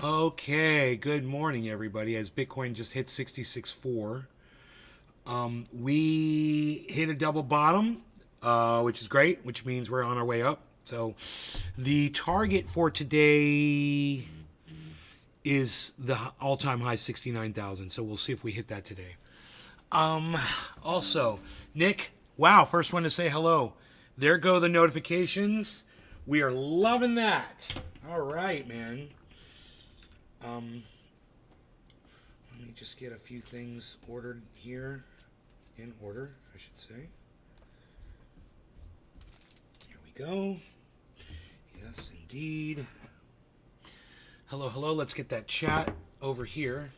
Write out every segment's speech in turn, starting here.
Okay, good morning, everybody. As Bitcoin just hit 66.4, we hit a double bottom, which is great, which means we're on our way up. So the target for today is the all-time high 69,000. So we'll see if we hit that today. Also, Nick, wow, first one to say hello. There go the notifications. We are loving that. All right, man. Let me just get a few things ordered here. In order, I should say. Here we go. Yes, indeed. Hello, hello. Let's get that chat over here.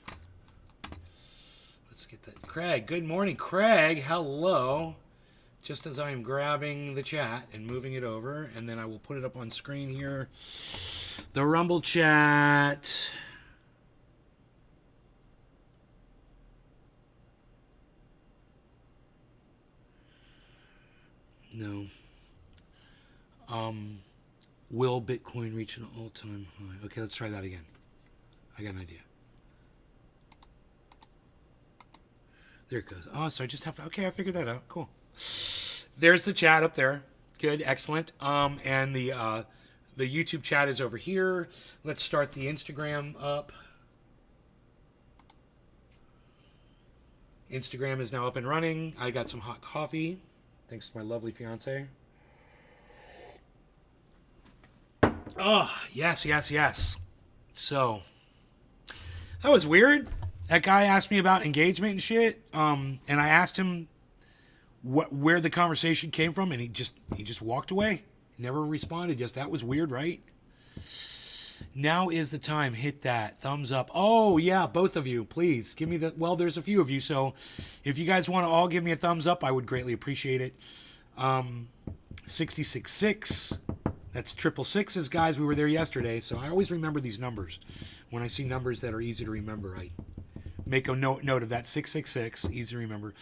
Let's get that. Craig, good morning. Craig, hello. Just as I am grabbing the chat and moving it over, and then I will put it up on screen here. The Rumble chat. No. Will Bitcoin reach an all-time high? Okay, let's try that again. I got an idea. There it goes. Oh, so I just have to... Okay, I figured that out. Cool. There's the chat up there. Good, excellent. And the YouTube chat is over here. Let's start the Instagram up. Instagram is now up and running. I got some hot coffee. Thanks to my lovely fiance. Oh, yes, yes, yes. So, that was weird. That guy asked me about engagement and shit. And I asked him where the conversation came from, and he just walked away. Never responded. Just that was weird, right? Now is the time. Hit that thumbs up. Oh yeah, both of you, please give me the. Well, there's a few of you, so if you guys want to all give me a thumbs up, I would greatly appreciate it. 66.6. That's 666s, guys. We were there yesterday, so I always remember these numbers. When I see numbers that are easy to remember, I make a note of that. 666, easy to remember.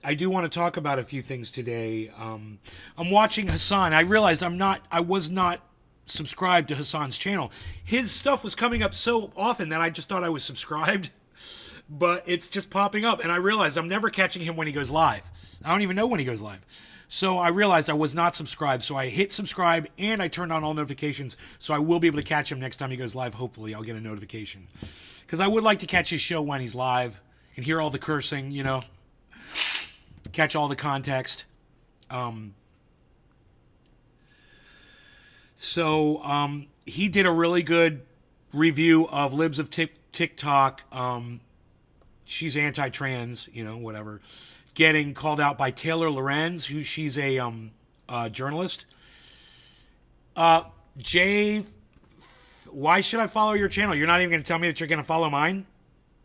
I do want to talk about a few things today. I'm watching Hassan. I realized I was not subscribed to Hassan's channel. His stuff was coming up so often that I just thought I was subscribed, but it's just popping up. And I realized I'm never catching him when he goes live. I don't even know when he goes live. So I realized I was not subscribed. So I hit subscribe and I turned on all notifications. So I will be able to catch him next time he goes live. Hopefully I'll get a notification, because I would like to catch his show when he's live and hear all the cursing, you know. Catch all the context. He did a really good review of Libs of TikTok. She's anti-trans, you know, whatever. Getting called out by Taylor Lorenz, who she's a journalist. Jay, why should I follow your channel? You're not even going to tell me that you're going to follow mine?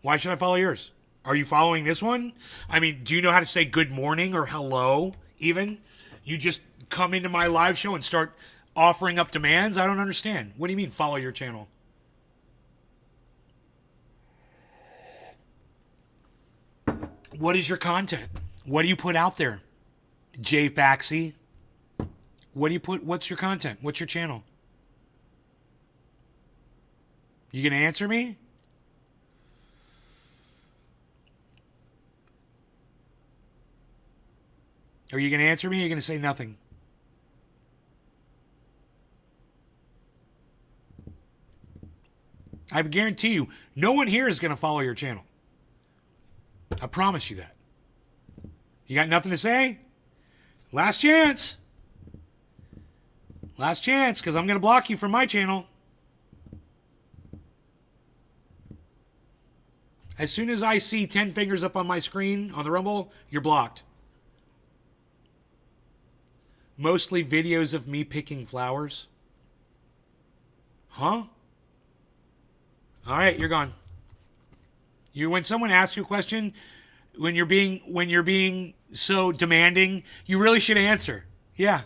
Why should I follow yours? Are you following this one? I mean, do you know how to say good morning or hello even? You just come into my live show and start offering up demands? I don't understand. What do you mean follow your channel? What is your content? What do you put out there? Jay Faxi. What do you put? What's your content? What's your channel? You gonna answer me? Are you going to answer me or are you going to say nothing? I guarantee you, no one here is going to follow your channel. I promise you that. You got nothing to say? Last chance. Last chance, because I'm going to block you from my channel. As soon as I see 10 fingers up on my screen on the Rumble, you're blocked. Mostly videos of me picking flowers. Huh? All right, you're gone. When someone asks you a question, when you're being so demanding, you really should answer. Yeah.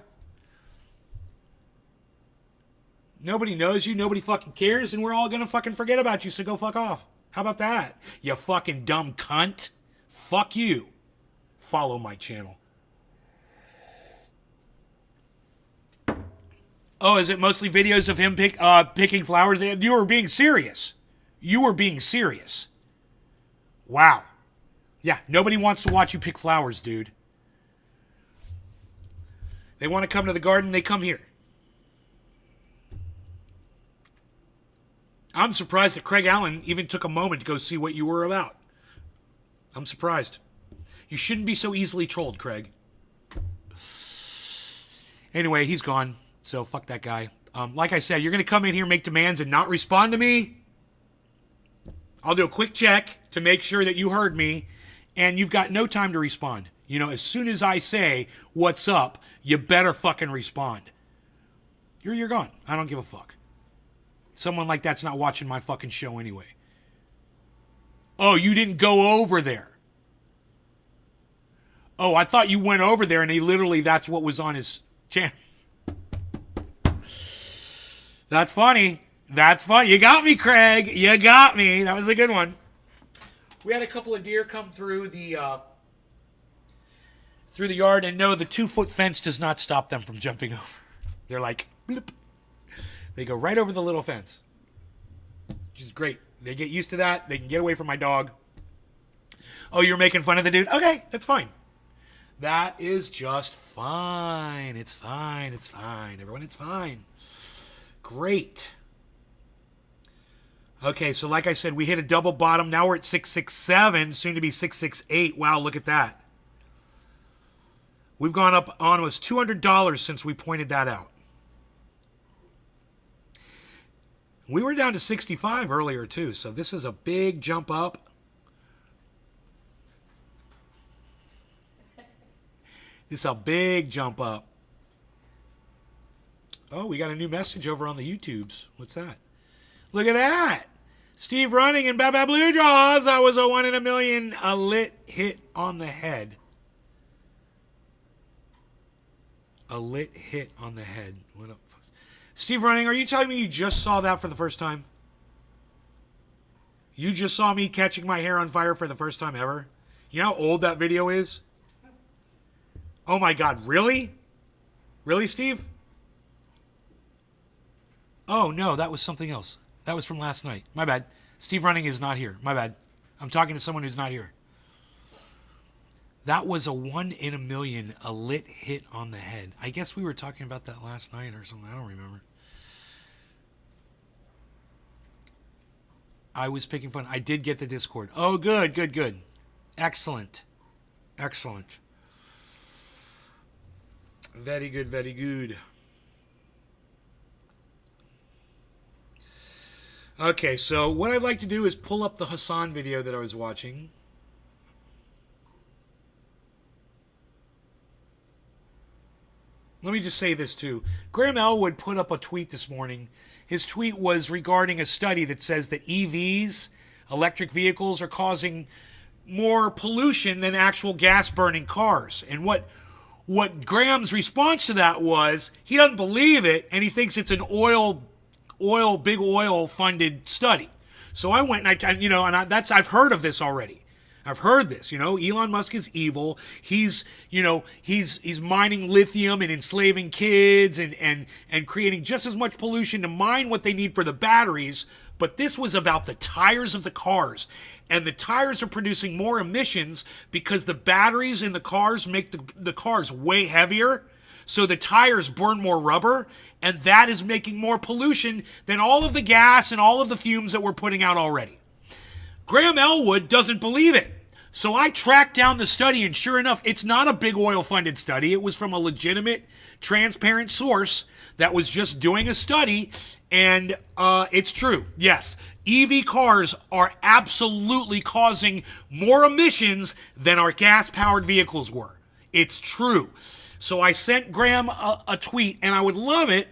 Nobody knows you, nobody fucking cares, and we're all gonna fucking forget about you, so go fuck off. How about that? You fucking dumb cunt. Fuck you. Follow my channel. Oh, is it mostly videos of him picking flowers? You were being serious. You were being serious. Wow. Yeah, nobody wants to watch you pick flowers, dude. They want to come to the garden, they come here. I'm surprised that Craig Allen even took a moment to go see what you were about. I'm surprised. You shouldn't be so easily trolled, Craig. Anyway, he's gone. So fuck that guy. Like I said, you're going to come in here, make demands, and not respond to me. I'll do a quick check to make sure that you heard me, and you've got no time to respond. You know, as soon as I say, what's up, you better fucking respond. You're gone. I don't give a fuck. Someone like that's not watching my fucking show anyway. Oh, you didn't go over there. Oh, I thought you went over there and that's what was on his channel. That's funny. That's funny. You got me, Craig. You got me. That was a good one. We had a couple of deer come through the yard, and no, the 2-foot fence does not stop them from jumping over. They're like, bloop. They go right over the little fence, which is great. They get used to that. They can get away from my dog. Oh, you're making fun of the dude? Okay, that's fine. That is just fine. It's fine. It's fine. Everyone, it's fine. Great. Okay, so like I said, we hit a double bottom. Now we're at 667, soon to be 668. Wow, look at that. We've gone up almost $200 since we pointed that out. We were down to 65 earlier too, so this is a big jump up. This is a big jump up. Oh, we got a new message over on the YouTubes. What's that? Look at that. Steve Running and Baba Blue Jaws. That was a 1 in a million, a lit hit on the head. A lit hit on the head. What up? Steve Running, are you telling me you just saw that for the first time? You just saw me catching my hair on fire for the first time ever? You know how old that video is? Oh my God, really? Really, Steve? Oh no, that was something else. That was from last night. My bad. Steve Running is not here. My bad. I'm talking to someone who's not here. That was a 1 in a million, a lit hit on the head. I guess we were talking about that last night or something. I don't remember. I was picking fun. I did get the Discord. Oh, good, good, good. Excellent. Excellent. Very good, very good. Okay, so what I'd like to do is pull up the Hassan video that I was watching. Let me just say this too. Graham Elwood put up a tweet this morning. His tweet was regarding a study that says that EVs, electric vehicles, are causing more pollution than actual gas-burning cars. And what Graham's response to that was, he doesn't believe it, and he thinks it's an big oil funded study. So I went and I've heard of this already. I've heard this, Elon Musk is evil. He's mining lithium and enslaving kids and creating just as much pollution to mine what they need for the batteries. But this was about the tires of the cars. And the tires are producing more emissions because the batteries in the cars make the cars way heavier. So the tires burn more rubber, and that is making more pollution than all of the gas and all of the fumes that we're putting out already. Graham Elwood doesn't believe it. So I tracked down the study, and sure enough, it's not a big oil-funded study. It was from a legitimate, transparent source that was just doing a study, and it's true. Yes, EV cars are absolutely causing more emissions than our gas-powered vehicles were. It's true. So I sent Graham a tweet, and I would love it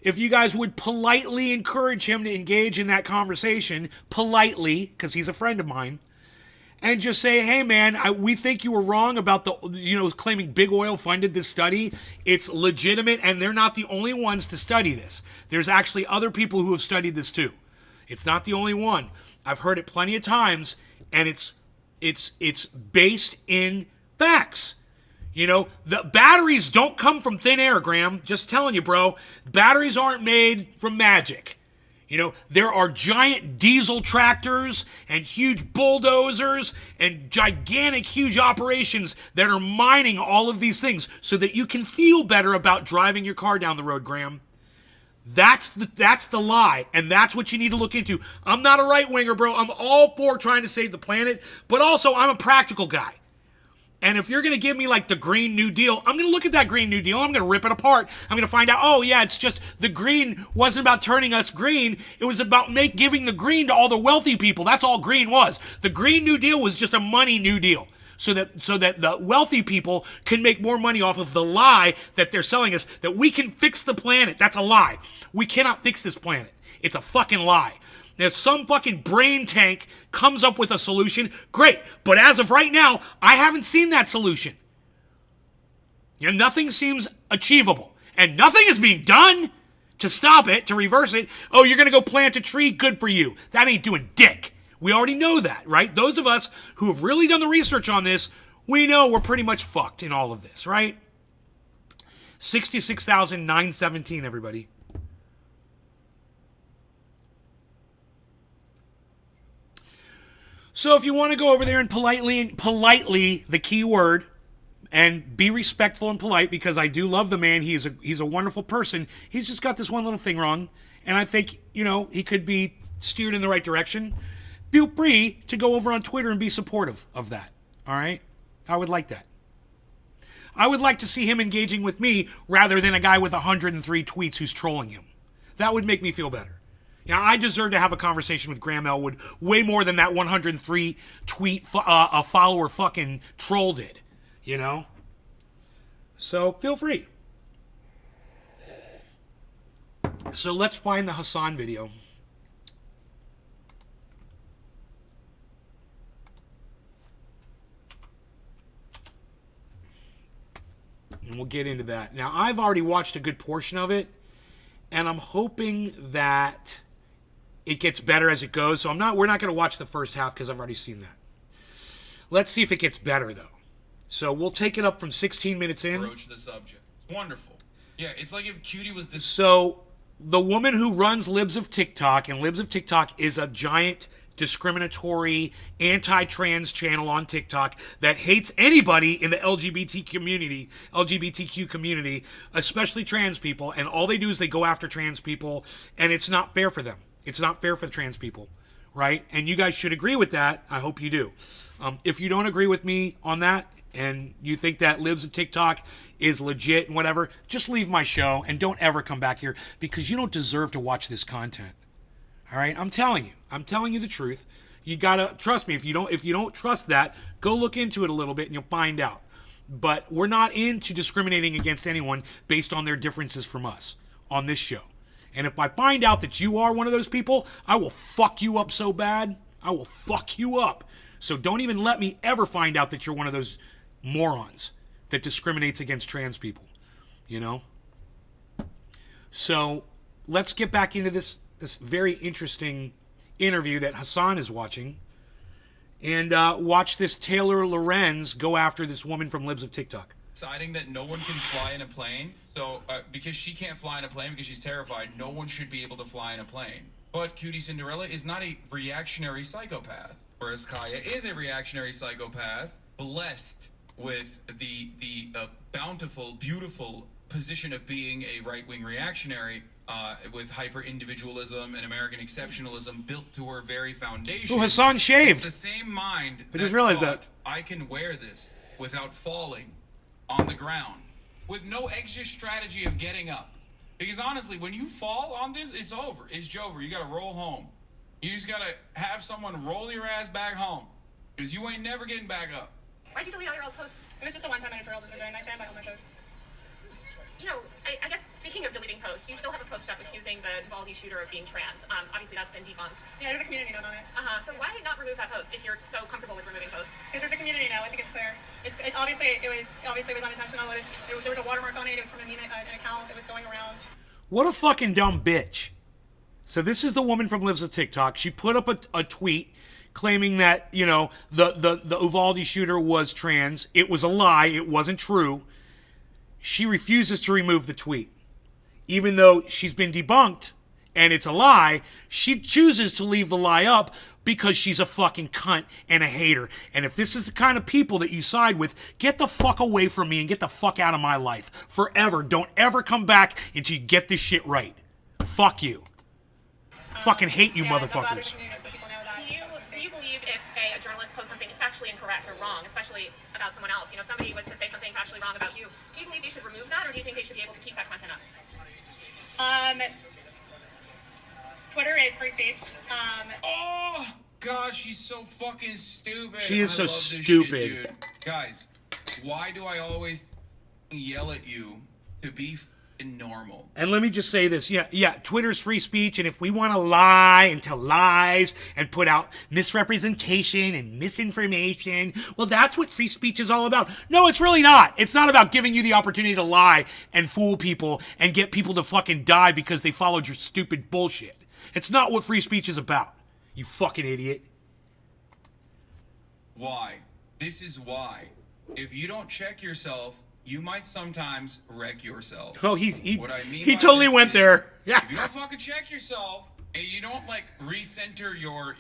if you guys would politely encourage him to engage in that conversation, politely, because he's a friend of mine, and just say, hey man, we think you were wrong about claiming big oil funded this study. It's legitimate, and they're not the only ones to study this. There's actually other people who have studied this too. It's not the only one. I've heard it plenty of times, and it's based in facts. You know, the batteries don't come from thin air, Graham. Just telling you, bro. Batteries aren't made from magic. You know, there are giant diesel tractors and huge bulldozers and gigantic, huge operations that are mining all of these things so that you can feel better about driving your car down the road, Graham. That's the lie, and that's what you need to look into. I'm not a right-winger, bro. I'm all for trying to save the planet, but also I'm a practical guy. And if you're going to give me like the Green New Deal, I'm going to look at that Green New Deal. I'm going to rip it apart. I'm going to find out, oh yeah, it's just the green wasn't about turning us green. It was about giving the green to all the wealthy people. That's all green was. The Green New Deal was just a money New Deal. So that the wealthy people can make more money off of the lie that they're selling us, that we can fix the planet. That's a lie. We cannot fix this planet. It's a fucking lie. If some fucking brain tank comes up with a solution, great. But as of right now, I haven't seen that solution. And nothing seems achievable. And nothing is being done to stop it, to reverse it. Oh, you're going to go plant a tree? Good for you. That ain't doing dick. We already know that, right? Those of us who have really done the research on this, we know we're pretty much fucked in all of this, right? 66,917, everybody. So if you want to go over there and politely, the key word, and be respectful and polite, because I do love the man. He's a wonderful person. He's just got this one little thing wrong. And I think, you know, he could be steered in the right direction. Feel free to go over on Twitter and be supportive of that. All right? I would like that. I would like to see him engaging with me rather than a guy with 103 tweets who's trolling him. That would make me feel better. You know, I deserve to have a conversation with Graham Elwood way more than that 103 tweet a follower fucking troll did. You know? So, feel free. So, let's find the Hassan video. And we'll get into that. Now, I've already watched a good portion of it, and I'm hoping that it gets better as it goes. So we're not going to watch the first half because I've already seen that. Let's see if it gets better, though. So we'll take it up from 16 minutes in. Approach the subject. It's wonderful. Yeah, it's like if Cutie was this. So the woman who runs Libs of TikTok, and Libs of TikTok is a giant discriminatory anti-trans channel on TikTok that hates anybody in the LGBTQ community, especially trans people, and all they do is they go after trans people, and it's not fair for them. It's not fair for the trans people, right? And you guys should agree with that. I hope you do. If you don't agree with me on that, and you think that Libs of TikTok is legit and whatever, just leave my show and don't ever come back here, because you don't deserve to watch this content. All right, I'm telling you the truth. You gotta trust me. If you don't trust that, go look into it a little bit and you'll find out. But we're not into discriminating against anyone based on their differences from us on this show. And if I find out that you are one of those people, I will fuck you up so bad. I will fuck you up. So don't even let me ever find out that you're one of those morons that discriminates against trans people. You know? So let's get back into this very interesting interview that Hassan is watching, and watch this Taylor Lorenz go after this woman from Libs of TikTok. Deciding that no one can fly in a plane, so because she can't fly in a plane because she's terrified, no one should be able to fly in a plane. But Cutie Cinderella is not a reactionary psychopath, whereas Kaya is a reactionary psychopath, blessed with the bountiful, beautiful position of being a right-wing reactionary, with hyper-individualism and American exceptionalism built to her very foundation. Oh, Hassan shaved. It's the same mind I just realized that. I can wear this without falling on the ground, with no extra strategy of getting up. Because honestly, when you fall on this, it's over. It's Jover. You gotta roll home. You just gotta have someone roll your ass back home, because you ain't never getting back up. Why'd you delete all your old posts? It was just a one-time editorial decision. I stand by all my posts. You know, I guess speaking of deleting posts, you still have a post up accusing the Uvalde shooter of being trans. Obviously that's been debunked. Yeah, there's a community note on it. So why not remove that post if you're so comfortable with removing posts? Because there's a community now. I think it's clear. It's obviously it was unintentional. There was a watermark on it. It was from a meme, an account that was going around. What a fucking dumb bitch. So this is the woman from Lives of TikTok. She put up a tweet claiming that, you know, the Uvalde shooter was trans. It was a lie. It wasn't true. She refuses to remove the tweet. Even though she's been debunked and it's a lie, she chooses to leave the lie up because she's a fucking cunt and a hater. And if this is the kind of people that you side with, get the fuck away from me and get the fuck out of my life. Forever. Don't ever come back until you get this shit right. Fuck you. Fucking hate you motherfuckers. Do you believe if, say, a journalist posts something factually incorrect or wrong, especially about someone else, you know, somebody was to say something factually wrong about you, do you believe they should remove that, or do you think they should be able to keep that content up? Twitter is free speech. Oh God, she's so fucking stupid. She is so love this stupid. shit, dude. Guys, why do I always yell at you to be normal? And let me just say this. Yeah, Twitter's free speech, and if we want to lie and tell lies and put out misrepresentation and misinformation, well, that's what free speech is all about. No, it's really not. It's not about giving you the opportunity to lie and fool people and get people to fucking die because they followed your stupid bullshit. It's not what free speech is about, you fucking idiot. Why? This is why. If you don't check yourself, you might sometimes wreck yourself. Oh, What I mean he by totally this went is, there. Yeah. If you don't fucking check yourself and you don't like recenter your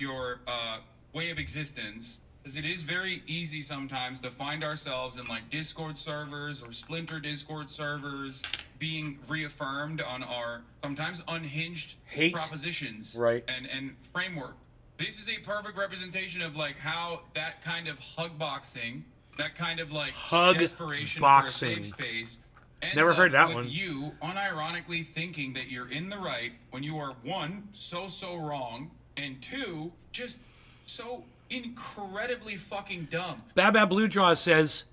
way of existence, because it is very easy sometimes to find ourselves in like Discord servers or splinter Discord servers being reaffirmed on our sometimes unhinged Hate. propositions Right. and framework. This is a perfect representation of like how that kind of hug boxing, that kind of like Hug desperation boxing. for a safe space ends Never heard up that with one. you unironically thinking that you're in the right when you are, one, so wrong, and two, just so incredibly fucking dumb. Baba Blue Jaw says,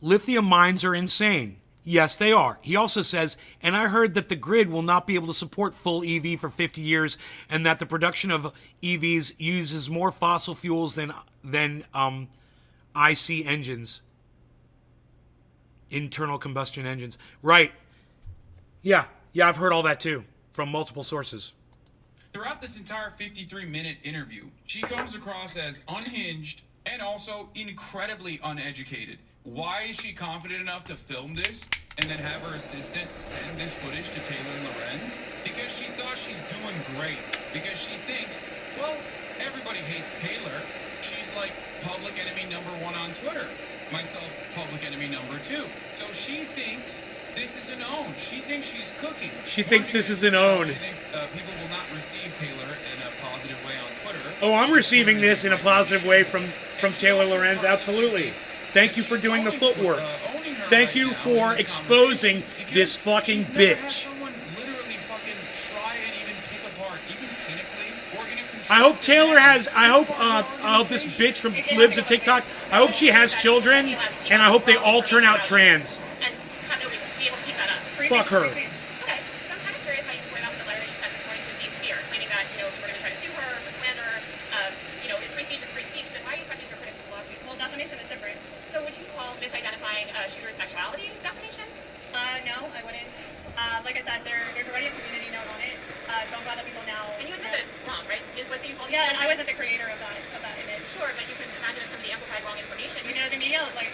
lithium mines are insane. Yes, they are. He also says, and I heard that the grid will not be able to support full EV for 50 years and that the production of EVs uses more fossil fuels than IC engines. Internal combustion engines. Right. Yeah, I've heard all that too from multiple sources. Throughout this entire 53-minute interview, she comes across as unhinged and also incredibly uneducated. Why is she confident enough to film this and then have her assistant send this footage to Taylor Lorenz? Because she thought she's doing great. Because she thinks, well, everybody hates Taylor. She's like public enemy #1 on Twitter. Myself, public enemy #2. So she thinks this is an own. She thinks she's cooking. She thinks this is an own. She thinks people will not receive Taylor in a positive way on Twitter. Oh, I'm receiving this in a positive way from Taylor Lorenz. Absolutely. Thank you for doing the footwork. Thank you for exposing this fucking bitch. I hope Taylor has, I hope this bitch from lives at TikTok, I hope she has children, and I hope they all turn out trans. And have nobody be able to keep that up. Fuck her. Okay, so I'm kind of curious how you square that with the letter that you sent this morning to the Spear, claiming that, you know, you were going to try to sue her for slander. You know, if free speech is free speech, then why are you threatening her critics with lawsuits? Well, defamation is different. So would you call misidentifying a shooter's sexuality defamation? No, I wouldn't. Like I said, there's already a community note on it, so I'm glad that people now. And you admit that it's wrong, right? Was that you called Yeah, and I wasn't the creator of that image. Sure, but you can imagine if somebody amplified wrong information. You know, the media, like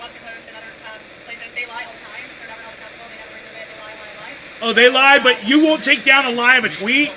Washington Post and other places, they lie all the time. They're never held accountable. They never remove it. They lie. Oh, they lie, but you won't take down a lie of a tweet?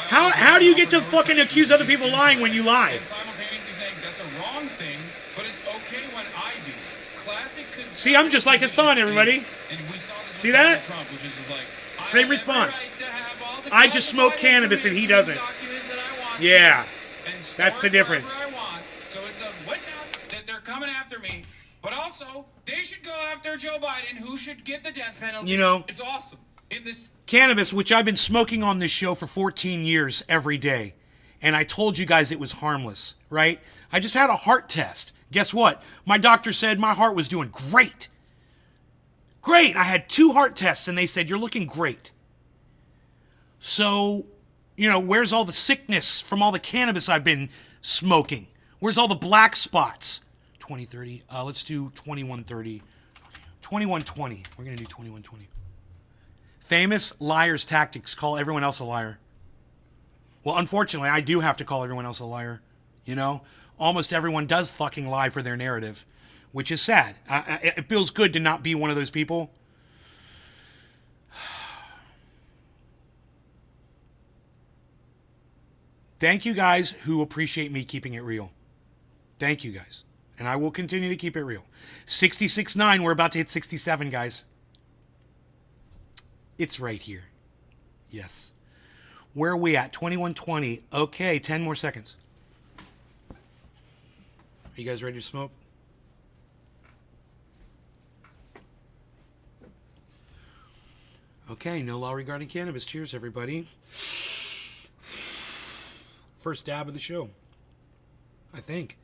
How do you get to fucking accuse other people of lying when you lie? And simultaneously saying that's a wrong thing, but it's okay when I do. Classic. See, I'm just like Hassan, everybody. And we saw this See with that? Trump, which is like, Same I have response. every right to have all the I just smoke classified cannabis and he doesn't. documents that I want Yeah, to, and store that's the it wherever difference. I want. So it's a watch out that they're coming after me, but also they should go after Joe Biden, who should get the death penalty. You know, it's awesome. In this cannabis, which I've been smoking on this show for 14 years every day, and I told you guys it was harmless, right? I just had a heart test. Guess what? My doctor said my heart was doing great. Great. I had 2 heart tests, and they said, you're looking great. So, you know, where's all the sickness from all the cannabis I've been smoking? Where's all the black spots? 2030. Let's do 2130. 2120. We're going to do 2120. Famous liar's tactics. Call everyone else a liar. Well, unfortunately, I do have to call everyone else a liar. You know, almost everyone does fucking lie for their narrative, which is sad. It feels good to not be one of those people. Thank you guys who appreciate me keeping it real. Thank you guys. And I will continue to keep it real. 66.9, we're about to hit 67, guys. It's right here. Yes. Where are we at? 21:20. Okay, 10 more seconds. Are you guys ready to smoke? Okay, no law regarding cannabis. Cheers, everybody. First dab of the show, I think.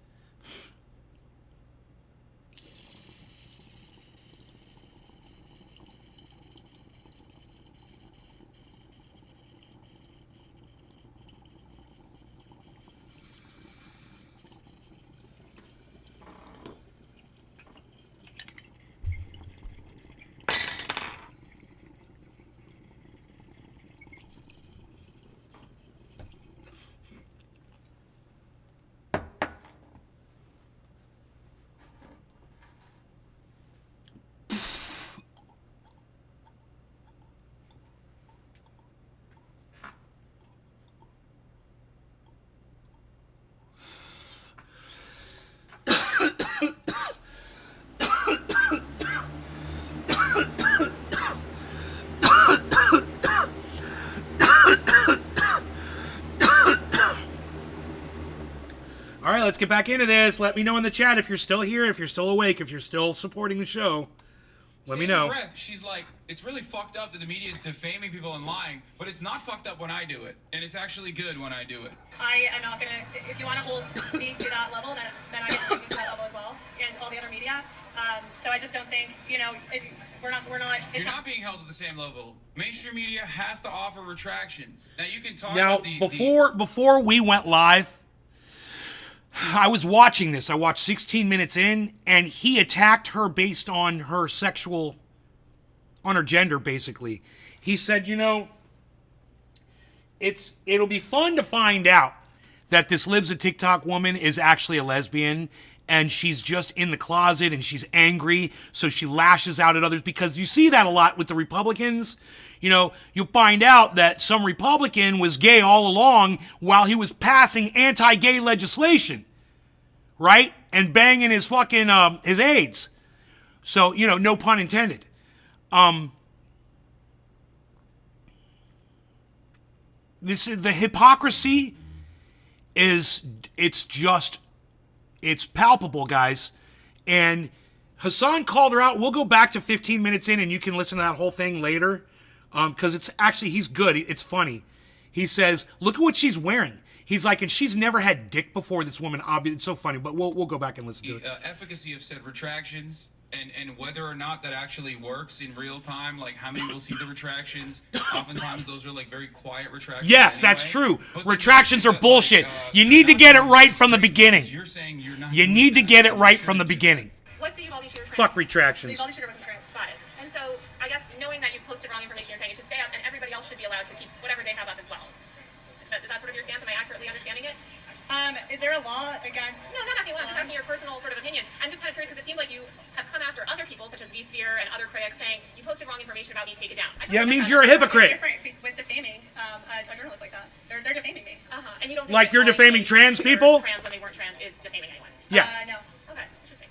All right, let's get back into this. Let me know in the chat if you're still here, if you're still awake, if you're still supporting the show. Let me know. Breath, she's like, it's really fucked up that the media is defaming people and lying, but it's not fucked up when I do it, and it's actually good when I do it. I am not gonna. If you want to hold me to that level, then I get to hold you to that level as well, and all the other media. So I just don't think, you know, we're not. You're not being held to the same level. Mainstream media has to offer retractions. Now you can talk Now, about before we went live, I was watching this. I watched 16 minutes in, and he attacked her based on her on her gender, basically. He said, you know, it'll be fun to find out that this Libs a TikTok woman is actually a lesbian, and she's just in the closet, and she's angry, so she lashes out at others, because you see that a lot with the Republicans. You know, you'll find out that some Republican was gay all along while he was passing anti-gay legislation, right? And banging his fucking, his AIDS. So, you know, no pun intended. This is the hypocrisy it's palpable, guys. And Hassan called her out. We'll go back to 15 minutes in and you can listen to that whole thing later. Because it's actually, he's good. It's funny. He says, look at what she's wearing. He's like, and she's never had dick before, this woman. Obviously, it's so funny, but we'll go back and listen to it. Efficacy of said retractions and whether or not that actually works in real time, like how many will see the retractions. Oftentimes those are like very quiet retractions. Yes, anyway. that's true. But Retractions are bullshit. You need to get it right from the beginning. You need to get it right from the beginning. What's the Uvalde shooter? Fuck retractions. The Uvalde shooter wasn't trans. Got it. And so I guess knowing that you posted wrong information, you're saying it should stay up, and everybody else should be allowed to keep whatever they have up as well. Is that sort of your stance? Am I accurately understanding it? Is there a law against? No, I'm not asking law. I'm just asking your personal sort of opinion. I'm just kind of curious because it seems like you have come after other people, such as vSphere and other critics, saying you posted wrong information about me. Take it down. Yeah, it means you're a hypocrite. Different with defaming a journalist like that. They're defaming me. And you don't think Like that you're defaming trans people? Trans when they weren't trans is defaming anyone. Yeah. No. Okay. Interesting.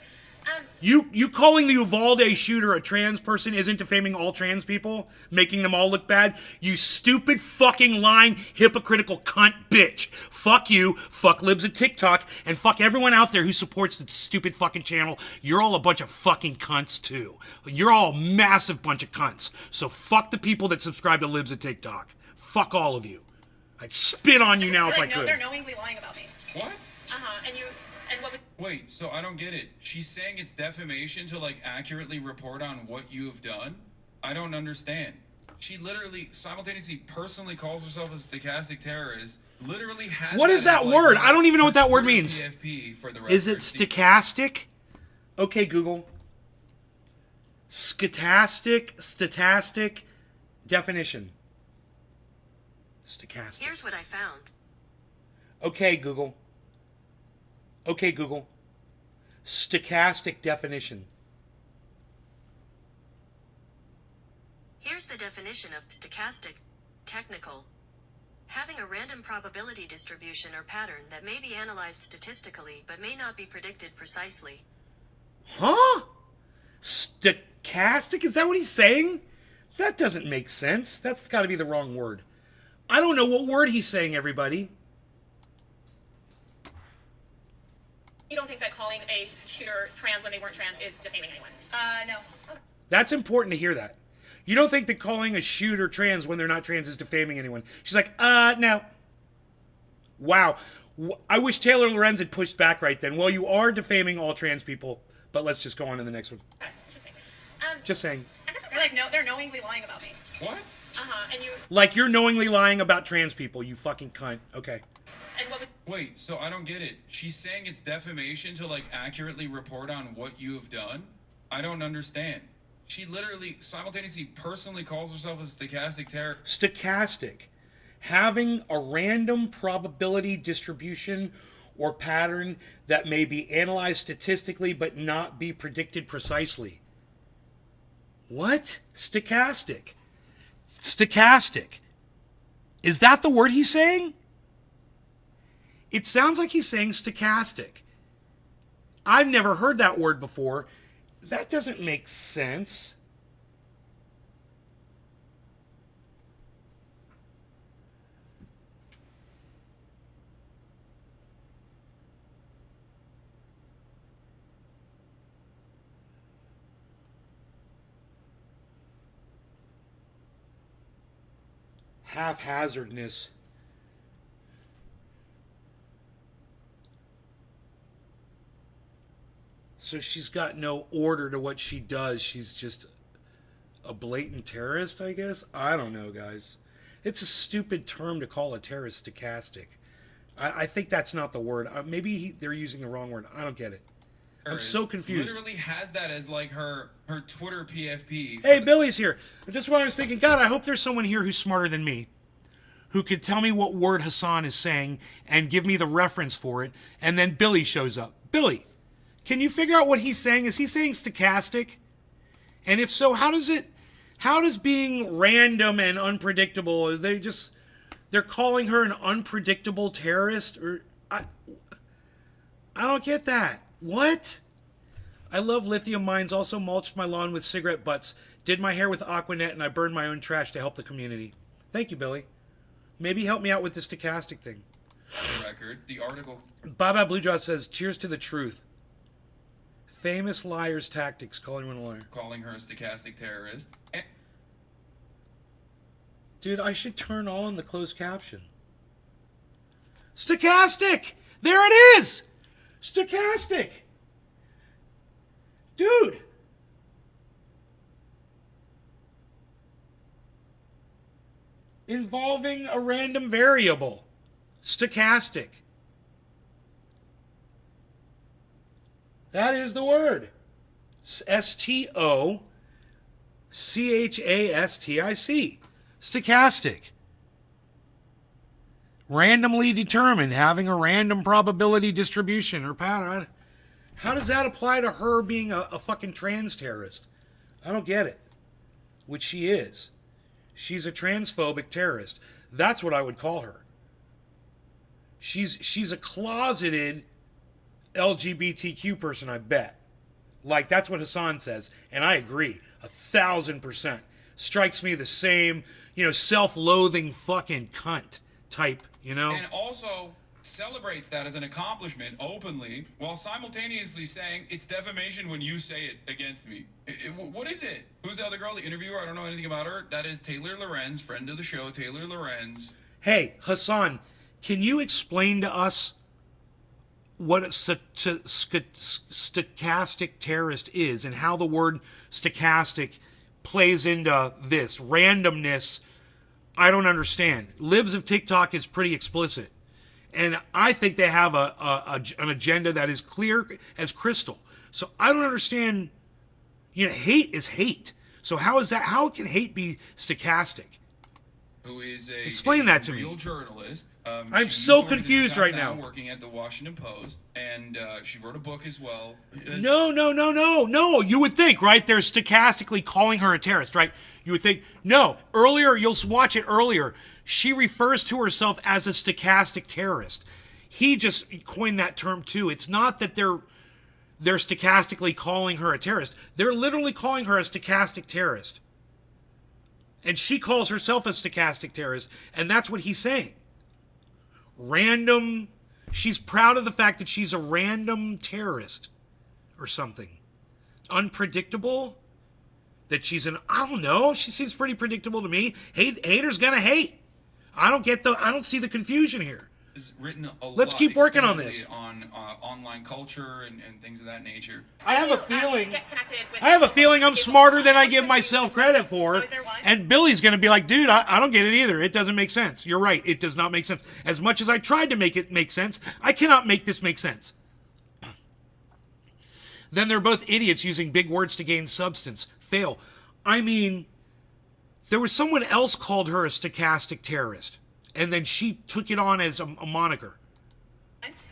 You calling the Uvalde shooter a trans person isn't defaming all trans people, making them all look bad. You stupid fucking lying hypocritical cunt bitch. Fuck you, fuck Libs at TikTok, and fuck everyone out there who supports this stupid fucking channel. You're all a bunch of fucking cunts too. You're all a massive bunch of cunts. So fuck the people that subscribe to Libs at TikTok. Fuck all of you. I'd spit on you now if I could. They're knowingly lying about me. What? And what would... Wait, so I don't get it. She's saying it's defamation to like accurately report on what you have done? I don't understand. She literally simultaneously personally calls herself a stochastic terrorist. Literally has. What is that word? I don't even know what that word means. PFP for the Is it stochastic? Okay, Google. Stochastic definition. Stochastic. Here's what I found. Okay, Google. Okay, Google. Stochastic definition. Here's the definition of stochastic. Technical. Having a random probability distribution or pattern that may be analyzed statistically but may not be predicted precisely. Huh? Stochastic? Is that what he's saying? That doesn't make sense. That's got to be the wrong word. I don't know what word he's saying, everybody. You don't think that calling a shooter trans when they weren't trans is defaming anyone? No. That's important to hear that. You don't think that calling a shooter trans when they're not trans is defaming anyone? She's like, no. Wow. I wish Taylor Lorenz had pushed back right then. Well, you are defaming all trans people, but let's just go on to the next one. Okay, interesting. Just saying. I guess They're like, no, they're knowingly lying about me. What? and you. Like you're knowingly lying about trans people, you fucking cunt. Okay. And what would. Wait, so I don't get it. She's saying it's defamation to like accurately report on what you have done? I don't understand. She literally simultaneously personally calls herself a stochastic terror. Stochastic. Having a random probability distribution or pattern that may be analyzed statistically but not be predicted precisely. What? Stochastic. Stochastic. Is that the word he's saying? It sounds like he's saying stochastic. I've never heard that word before. That doesn't make sense. Haphazardness. So she's got no order to what she does. She's just a blatant terrorist, I guess? I don't know, guys. It's a stupid term to call a terrorist stochastic. I think that's not the word. Maybe they're using the wrong word. I don't get it. I'm so confused. Literally has that as like her Twitter PFP. Hey, Billy's here. Just what I was thinking, God, I hope there's someone here who's smarter than me, who could tell me what word Hassan is saying and give me the reference for it, and then Billy shows up. Billy, can you figure out what he's saying? Is he saying stochastic? And if so, how does being random and unpredictable, they're calling her an unpredictable terrorist? Or I don't get that. What? I love lithium mines, also mulched my lawn with cigarette butts, did my hair with Aquanet, and I burned my own trash to help the community. Thank you, Billy. Maybe help me out with the stochastic thing. For the record, the article. Baba Bluejaw says, cheers to the truth. Famous liar's tactics, calling one a liar. Calling her a stochastic terrorist. Dude, I should turn on the closed caption. Stochastic! There it is! Stochastic! Dude! Involving a random variable. Stochastic. That is the word. Stochastic. Stochastic. Randomly determined, having a random probability distribution or pattern. How does that apply to her being a fucking trans terrorist? I don't get it. Which she is. She's a transphobic terrorist. That's what I would call her. She's a closeted LGBTQ person, I bet. Like, that's what Hassan says. And I agree. 1,000%. Strikes me the same, self-loathing fucking cunt type, And also celebrates that as an accomplishment openly while simultaneously saying it's defamation when you say it against me. What is it? Who's the other girl, the interviewer? I don't know anything about her. That is Taylor Lorenz, friend of the show, Taylor Lorenz. Hey, Hassan, can you explain to us what a stochastic terrorist is and how the word stochastic plays into this randomness? I don't understand. Libs of TikTok is pretty explicit. And I think they have an agenda that is clear as crystal. So I don't understand. Hate is hate. So how can hate be stochastic? Who is Explain that to real me. journalist, I'm She so used to work at the confused New York right Times, now. Working at the Washington Post, and she wrote a book as well. No. You would think, right? They're stochastically calling her a terrorist, right? You would think, no. Earlier, you'll watch it earlier. She refers to herself as a stochastic terrorist. He just coined that term too. It's not that they're stochastically calling her a terrorist. They're literally calling her a stochastic terrorist. And she calls herself a stochastic terrorist, and that's what he's saying. Random. She's proud of the fact that she's a random terrorist or something. Unpredictable. That she's I don't know. She seems pretty predictable to me. Haters gonna hate. I don't see the confusion here. Is written a Let's lot keep working on this. on online culture and things of that nature. I have a feeling. Get connected with I'm smarter than I give myself credit for. Oh, is there one? And Billy's going to be like, dude, I don't get it either. It doesn't make sense. You're right. It does not make sense. As much as I tried to make it make sense, I cannot make this make sense. Then they're both idiots using big words to gain substance. Fail. I mean, there was someone else called her a stochastic terrorist. And then she took it on as a moniker.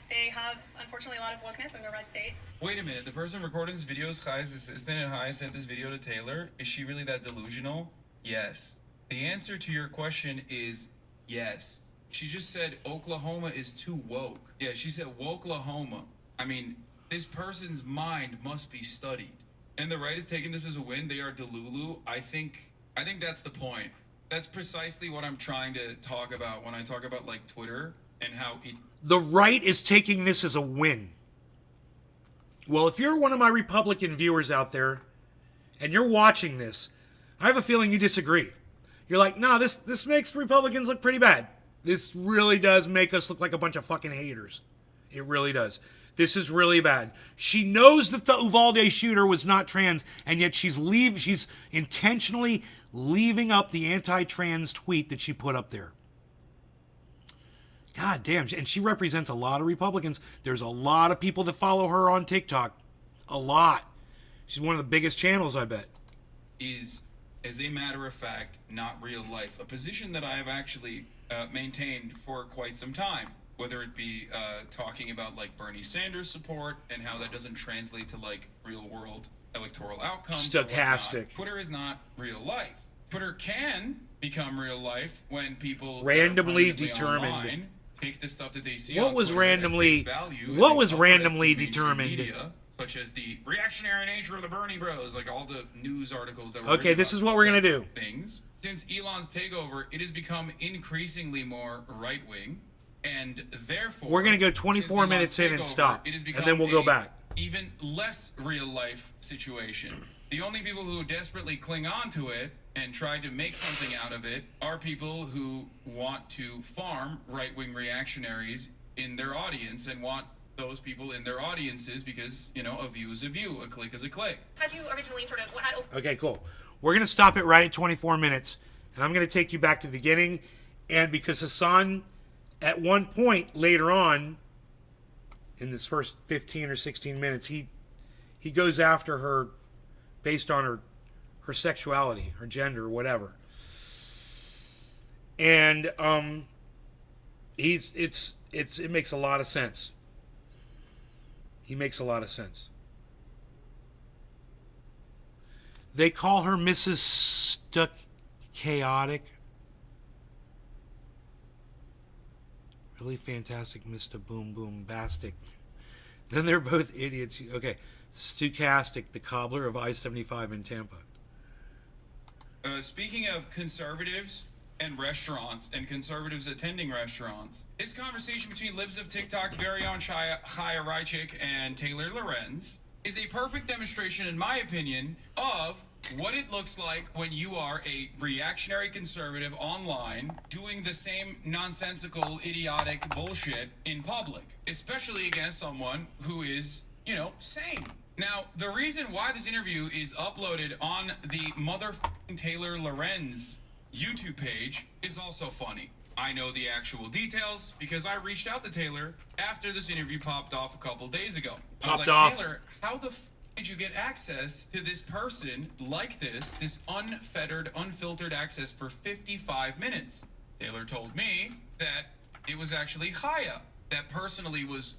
They have, unfortunately, a lot of wokeness in the red state. Wait a minute. The person recording this video is Chai's assistant, and Chai sent this video to Taylor. Is she really that delusional? Yes. The answer to your question is yes. She just said Oklahoma is too woke. Yeah, she said Woklahoma. I mean, this person's mind must be studied. And the right is taking this as a win. They are delulu. I think that's the point. That's precisely what I'm trying to talk about when I talk about like Twitter and how The right is taking this as a win. Well, if you're one of my Republican viewers out there and you're watching this, I have a feeling you disagree. You're like, no, this makes Republicans look pretty bad. This really does make us look like a bunch of fucking haters. It really does. This is really bad. She knows that the Uvalde shooter was not trans, and yet she's intentionally leaving up the anti-trans tweet that she put up there. God damn. And she represents a lot of Republicans. There's a lot of people that follow her on TikTok. A lot. She's one of the biggest channels, I bet. is, as a matter of fact, not real life. A position that I have actually maintained for quite some time. Whether it be talking about like Bernie Sanders support and how that doesn't translate to like real world electoral outcomes. Stochastic. Twitter is not real life. Twitter can become real life when people Randomly that are permanently determined. online take the stuff that they see. What on was Twitter at randomly- face value and what they was cover it randomly with mainstream determined? media, such as the reactionary nature of the Bernie Bros, like all the news articles that were Okay, written this about is what we're gonna do. things. Since Elon's takeover, it has become increasingly more right wing. And therefore, We're gonna go 24 since minutes Elon's in and takeover, stop, it has and become then we'll go a back. Even less real life situation. The only people who desperately cling on to it and try to make something out of it are people who want to farm right wing reactionaries in their audience and want those people in their audiences because, you know, a view is a view, a click is a click. Had you originally sort of had Okay, cool. We're going to stop it right at 24 minutes, and I'm going to take you back to the beginning. And because Hassan, at one point later on, in this first 15 or 16 minutes, he goes after her based on her sexuality, her gender, whatever. And it makes a lot of sense. He makes a lot of sense. They call her Mrs. Chaotic. Really fantastic, Mr. Boom Boom Bastic. Then they're both idiots. Okay. Stochastic, the cobbler of I-75 in Tampa. Speaking of conservatives and restaurants and conservatives attending restaurants, this conversation between libs of TikTok's very own Chaya Rychik and Taylor Lorenz is a perfect demonstration, in my opinion, of what it looks like when you are a reactionary conservative online doing the same nonsensical, idiotic bullshit in public, especially against someone who is, you know, sane. Now, the reason why this interview is uploaded on the motherfucking Taylor Lorenz YouTube page is also funny. I know the actual details because I reached out to Taylor after this interview popped off a couple days ago. I was Popped like, off. Taylor, how the did you get access to this person like this unfettered, unfiltered access for 55 minutes? Taylor told me that it was actually HAHAH that personally was,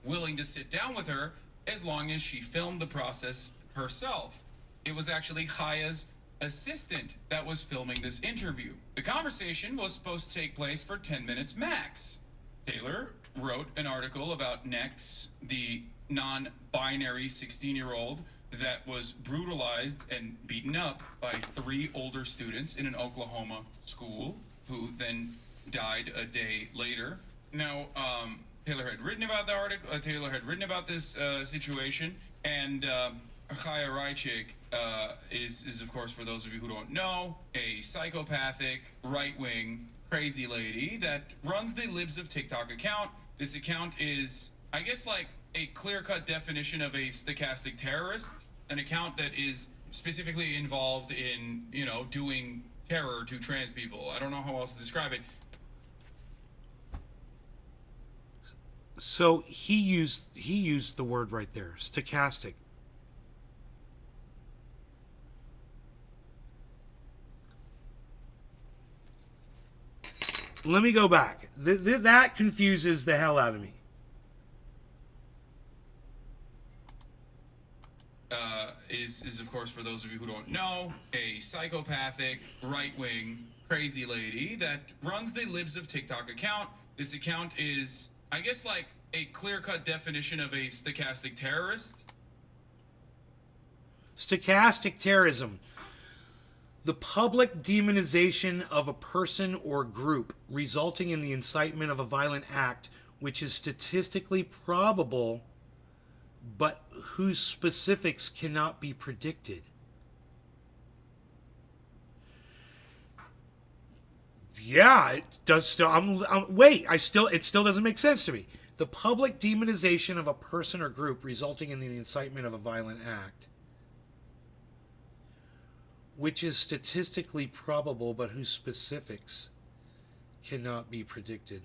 willing to sit down with her as long as she filmed the process herself. It was actually HAHAH's assistant that was filming this interview. The conversation was supposed to take place for 10 minutes max. Taylor wrote an article about Nex, the non-binary 16-year-old that was brutalized and beaten up by 3 older students in an Oklahoma school, who then died a day later. Now, Taylor had written about the article. Taylor had written about this situation, and HAHAH Rychik is, of course, for those of you who don't know, a psychopathic, right-wing, crazy lady that runs the Libs of TikTok account. This account is, I guess, like a clear-cut definition of a stochastic terrorist, an account that is specifically involved in, doing terror to trans people. I don't know how else to describe it. So he used the word right there, stochastic. Let me go back. That confuses the hell out of me. Is of course, for those of you who don't know, a psychopathic, right-wing, crazy lady that runs the Libs of TikTok account. This account is, I guess, like a clear-cut definition of a stochastic terrorist. Stochastic terrorism. The public demonization of a person or group resulting in the incitement of a violent act which is statistically probable but whose specifics cannot be predicted. Yeah, it does still. It still doesn't make sense to me. The public demonization of a person or group resulting in the incitement of a violent act, which is statistically probable but whose specifics cannot be predicted.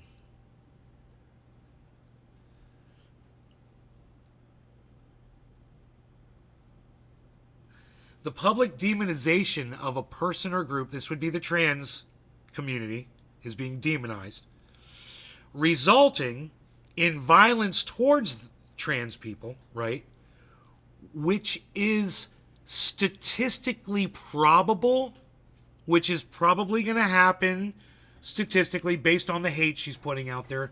The public demonization of a person or group, this would be the trans community, is being demonized, resulting in violence towards trans people, right? Which is statistically probable, which is probably going to happen statistically based on the hate she's putting out there,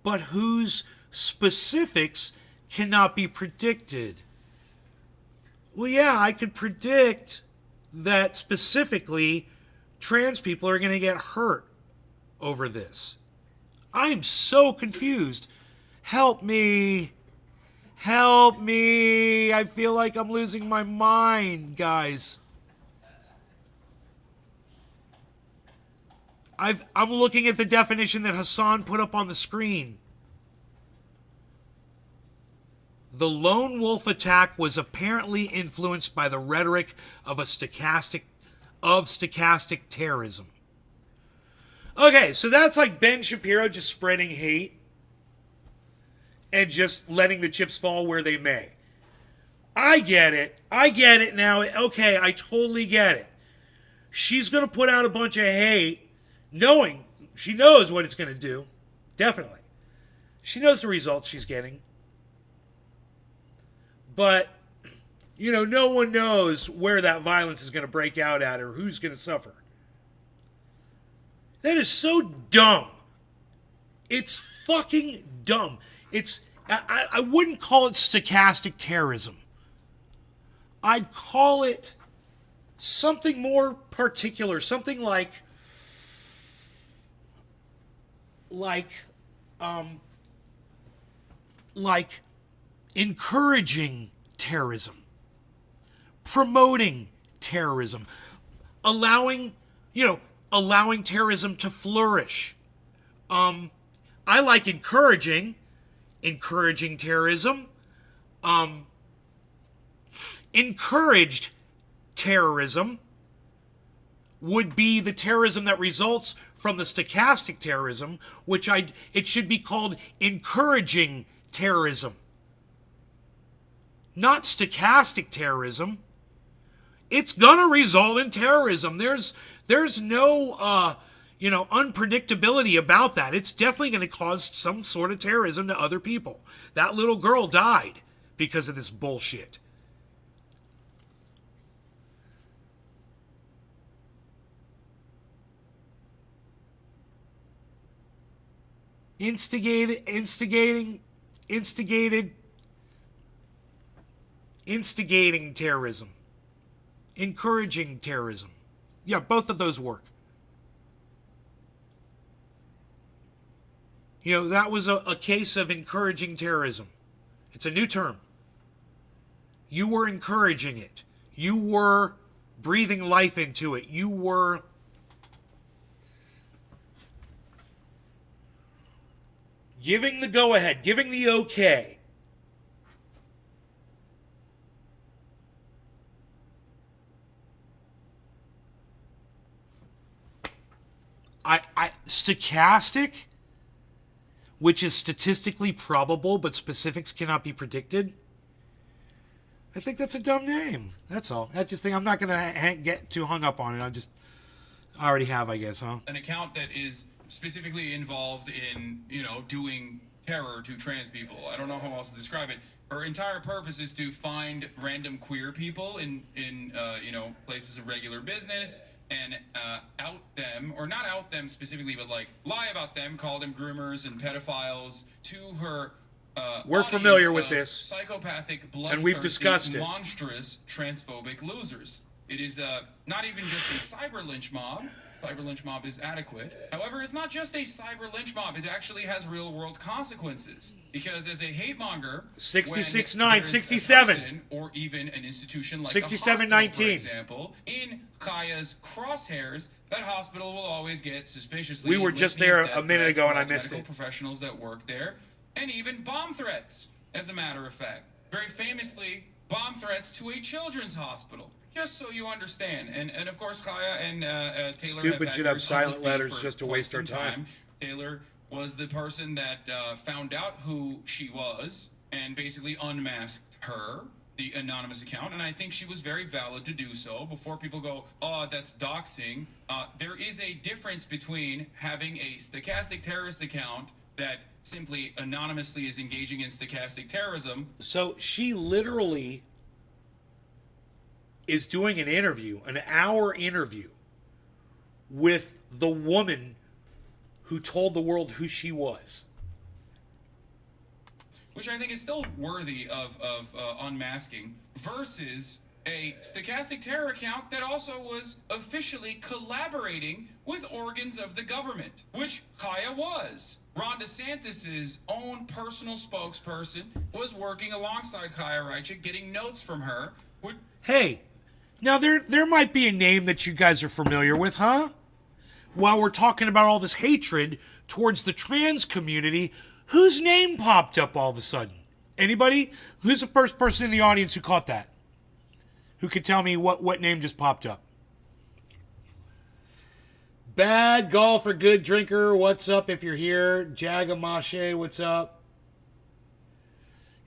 but whose specifics cannot be predicted. Well, yeah, I could predict that specifically trans people are going to get hurt over this. I'm so confused. Help me. Help me. I feel like I'm losing my mind, guys. I'm looking at the definition that Hassan put up on the screen. The lone wolf attack was apparently influenced by the rhetoric of stochastic terrorism. Okay, so that's like Ben Shapiro just spreading hate and just letting the chips fall where they may. I get it. I get it now. Okay, I totally get it. She's going to put out a bunch of hate knowing she knows what it's going to do. Definitely. She knows the results she's getting. But, no one knows where that violence is going to break out at or who's going to suffer. That is so dumb. It's fucking dumb. I wouldn't call it stochastic terrorism. I'd call it something more particular, something like encouraging terrorism, promoting terrorism, allowing terrorism to flourish. I like encouraging terrorism. Encouraged terrorism would be the terrorism that results from the stochastic terrorism, it should be called encouraging terrorism. Not stochastic terrorism. It's gonna result in terrorism. There's no unpredictability about that. It's definitely going to cause some sort of terrorism to other people. That little girl died because of this bullshit. Instigating terrorism. Encouraging terrorism. Yeah, both of those work. That was a case of encouraging terrorism. It's a new term. You were encouraging it. You were breathing life into it. You were giving the go-ahead, giving the okay. Stochastic, which is statistically probable, but specifics cannot be predicted. I think that's a dumb name. That's all. I just think I'm not going to get too hung up on it. I already have, I guess, huh? An account that is specifically involved in, doing terror to trans people. I don't know how else to describe it. Her entire purpose is to find random queer people in places of regular business and out them, or not out them specifically, but like lie about them, call them groomers and pedophiles to her. We're familiar with this. Psychopathic, and we've discussed it. Monstrous, transphobic losers. It is not even just a cyber lynch mob. Cyber lynch mob is adequate. However, it's not just a cyber lynch mob. It actually has real world consequences. Because as a hate monger, 66-9, 67, or even an institution like 67-19, for example, in Kaya's crosshairs, that hospital will always get suspiciously. We were just there a minute ago and I missed it. Professionals that work there, and even bomb threats. As a matter of fact, very famously, bomb threats to a children's hospital. Just so you understand, and of course, Kaya and Taylor. Stupid should have silent letters just to waste their time. Taylor was the person that found out who she was and basically unmasked her, the anonymous account, and I think she was very valid to do so. Before people go, oh, that's doxing, there is a difference between having a stochastic terrorist account that simply anonymously is engaging in stochastic terrorism. So she literally is doing an interview, an hour interview, with the woman who told the world who she was. Which I think is still worthy of unmasking, versus a stochastic terror account that also was officially collaborating with organs of the government, which Kaya was. Ron DeSantis' own personal spokesperson was working alongside Kaya Reichik, getting notes from her. Hey, now there might be a name that you guys are familiar with, huh? While we're talking about all this hatred towards the trans community, whose name popped up all of a sudden? Anybody? Who's the first person in the audience who caught that? Who could tell me what name just popped up? Bad golfer, good drinker, what's up if you're here? Jagamache, what's up?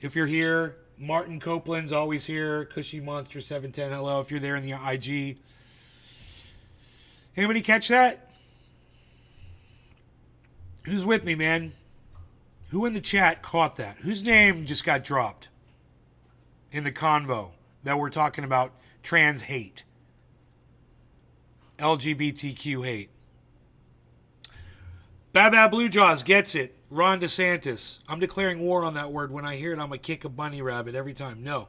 If you're here, Martin Copeland's always here. Cushy Monster 710, hello. If you're there in the IG. Anybody catch that? Who's with me, man? Who in the chat caught that? Whose name just got dropped in the convo that we're talking about trans hate? LGBTQ hate. Baba Blue Jaws gets it. Ron DeSantis. I'm declaring war on that word. When I hear it, I'm going to kick a bunny rabbit every time. No.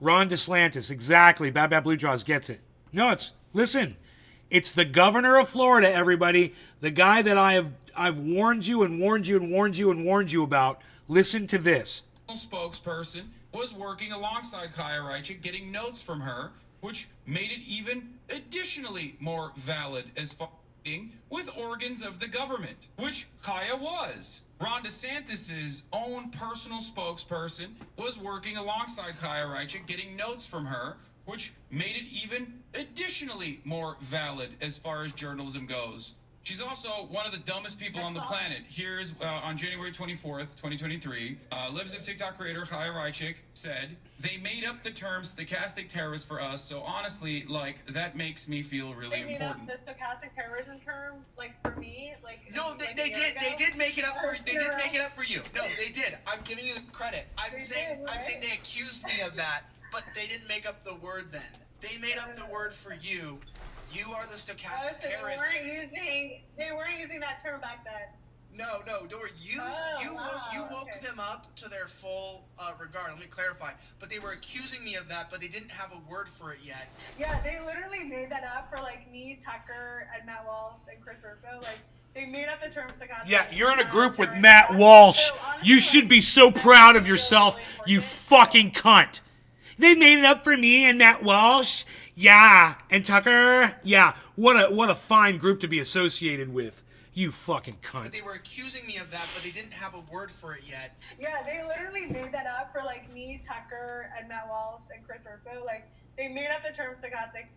Ron DeSantis. Exactly. Baba Blue Jaws gets it. No, listen. It's the governor of Florida, everybody. The guy that I've warned you and warned you and warned you and warned you about. Listen to this. Spokesperson was working alongside Kaya Reichik, getting notes from her, which made it even additionally more valid as far with organs of the government, which Kaya was. Ron DeSantis' own personal spokesperson was working alongside Kaya Reichik, getting notes from her, which made it even additionally more valid as far as journalism goes. She's also one of the dumbest people on the planet. Here's on January 24th, 2023, Libs of TikTok creator Chaya Raichik said, "They made up the term stochastic terrorist for us, so honestly, like, that makes me feel really important." They made up the stochastic terrorism term, like, for me, like... No, like they did make it up for you. No, they did. I'm giving you the credit. I'm saying they accused me of that, but they didn't make up the word then. They made up the word for you. You are the stochastic terrorist. They weren't using that term back then. No, Dora, you woke them up to their full regard. Let me clarify. But they were accusing me of that, but they didn't have a word for it yet. Yeah, they literally made that up for like me, Tucker, and Matt Walsh and Chris Rufo. Like they made up the term stochastic. Yeah, you're in a group with Matt Walsh. You should be so proud of yourself, you fucking cunt. They made it up for me and Matt Walsh. Yeah, and Tucker. Yeah, what a fine group to be associated with. You fucking cunt. But they were accusing me of that, but they didn't have a word for it yet. Yeah, they literally made that up for like me, Tucker, and Matt Walsh and Chris Rufo. Like they made up the term stochastic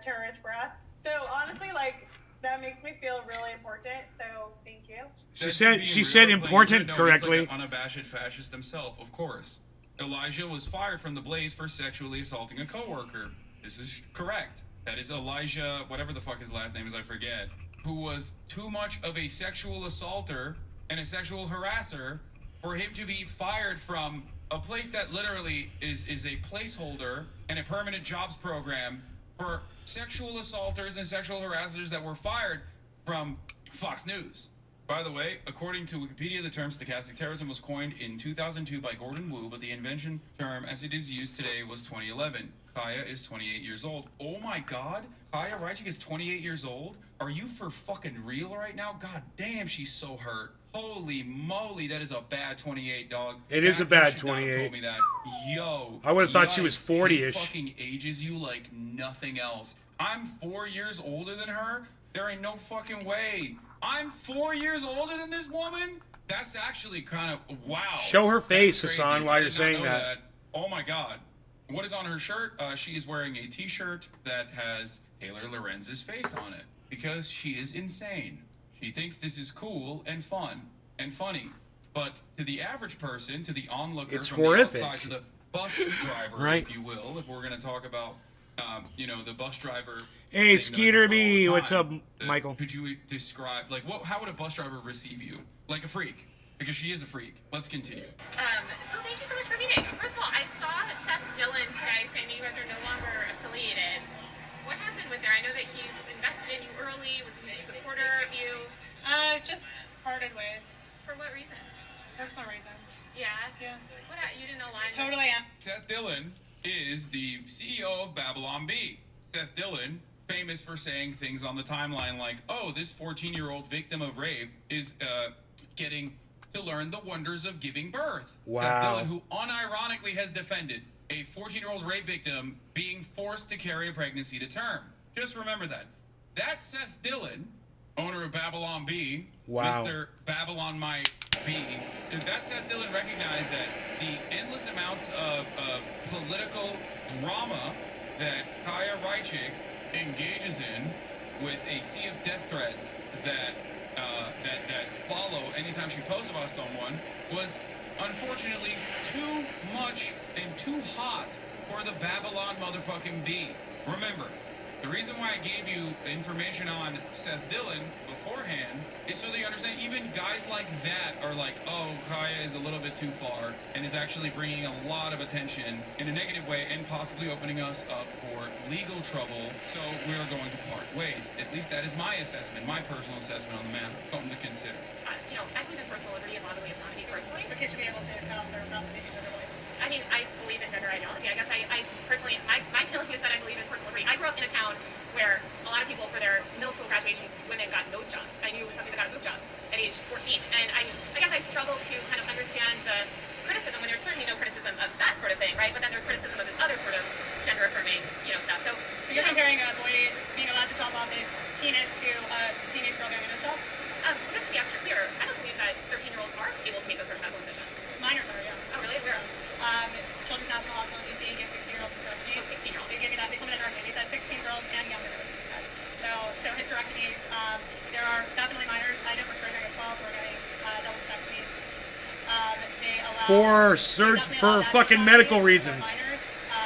terrorist for us. So honestly, like that makes me feel really important. So thank you. She said important correctly. He's like an unabashed fascist himself, of course. Elijah was fired from the Blaze for sexually assaulting a coworker. This is correct. That is Elijah, whatever the fuck his last name is, I forget, who was too much of a sexual assaulter and a sexual harasser for him to be fired from a place that literally is a placeholder and a permanent jobs program for sexual assaulters and sexual harassers that were fired from Fox News. By the way, according to Wikipedia, the term stochastic terrorism was coined in 2002 by Gordon Wu, but the invention term as it is used today was 2011. Chaya is 28 years old. Oh my god, Chaya Raichik is 28 years old? Are you for fucking real right now? God damn, she's so hurt. Holy moly, that is a bad 28, dog. It is a bad should not have 28. told me that. Yo. I would have thought she was yikes, 40-ish. He fucking ages you like nothing else. I'm 4 years older than her? There ain't no fucking way. I'm 4 years older than this woman? That's actually kind of, wow. Show her face, That's crazy. Hassan, while I you're did not saying know that. Oh my god. What is on her shirt? She is wearing a t-shirt that has Taylor Lorenz's face on it because she is insane. She thinks this is cool and fun and funny. But to the average person, to the onlooker It's from horrific. the outside, to the bus driver, Right. if you will, if we're going to talk about, the bus driver. Hey, thing that I Skeeter talk about all B, the what's time. up, Michael? Could you describe, like, how would a bus driver receive you? Like a freak. Because she is a freak. Let's continue. So thank you so much for meeting. First of all, I saw Seth Dillon today saying that you guys are no longer affiliated. What happened with there? I know that he invested in you early, was a huge supporter of you. Just parted ways. For what reason? Personal reasons. Yeah? Yeah. What, you didn't align? Totally am. Seth Dillon is the CEO of Babylon Bee. Seth Dillon, famous for saying things on the timeline like, oh, this 14-year-old victim of rape is getting to learn the wonders of giving birth. Wow. Seth Dillon, who unironically has defended a 14-year-old rape victim being forced to carry a pregnancy to term. Just remember that. That's Seth Dillon, owner of Babylon Bee, Wow. Mr. Babylon My Bee. That Seth Dillon recognized that the endless amounts of political drama that Chaya Raichik engages in with a sea of death threats that follow anytime she posts about someone was unfortunately too much and too hot for the Babylon motherfucking Bee. Remember, the reason why I gave you information on Seth Dillon beforehand is so that you understand even guys like that are like, oh, Chaya is a little bit too far and is actually bringing a lot of attention in a negative way and possibly opening us up for legal trouble. So we're going to part ways. At least that is my assessment, my personal assessment on the matter. Something to consider. I believe in personal liberty and bodily autonomy personally. So kids should be able to cut off their mouth and make it other ways. I mean, I believe in gender ideology. I guess I personally, my feeling is that I believe in personal liberty. I grew up in a town where a lot of people, for their middle school graduation, women got nose jobs. I knew somebody that got a boob job at age 14. And I guess I struggle to kind of understand the criticism when there's certainly no criticism of that sort of thing, right? But then there's criticism of this other sort of gender-affirming, stuff. So you're comparing a boy being allowed to chop off his penis to a teenage girl getting a nose job? Just to be extra clear, I don't believe that 13-year-olds are able to make those sort of medical decisions. Minors are, yeah. Oh, really? Where? Children's National Hospital, DC, gives 16-year-olds hysterectomies. 16-year-olds. They give me that. They told me that directly. They said 16-year-olds and younger. So hysterectomies. There are For fucking medical reasons.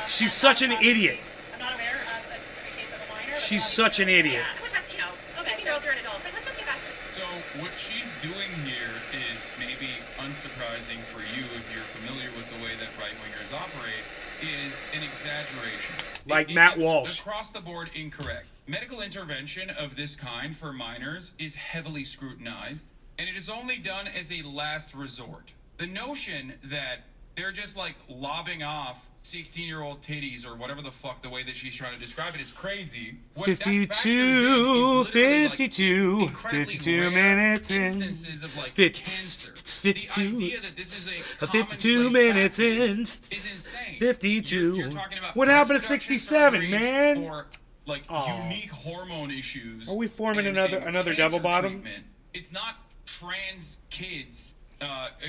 She's such an idiot. I'm not aware of a specific case of a minor. She's such an idiot. Yeah, which, you know, okay, so you're an adult. But let's just get back to So what she's doing here is maybe unsurprising for you if you're familiar with the way that right-wingers operate, is an exaggeration. Like Matt It's Walsh. across the board incorrect. Medical intervention of this kind for minors is heavily scrutinized, and it is only done as a last resort. The notion that they're just like lobbing off 16-year-old titties or whatever the fuck the way that she's trying to describe it is crazy. What that factors in is 52 incredibly minutes rare in. instances of like 50 cancer. 52 The idea that this is a 52 minutes in. is insane. 52. You're talking about What happened at breast reduction 67, surgeries man? Or like unique hormone issues. Are we forming and another cancer double bottom? treatment. It's not trans kids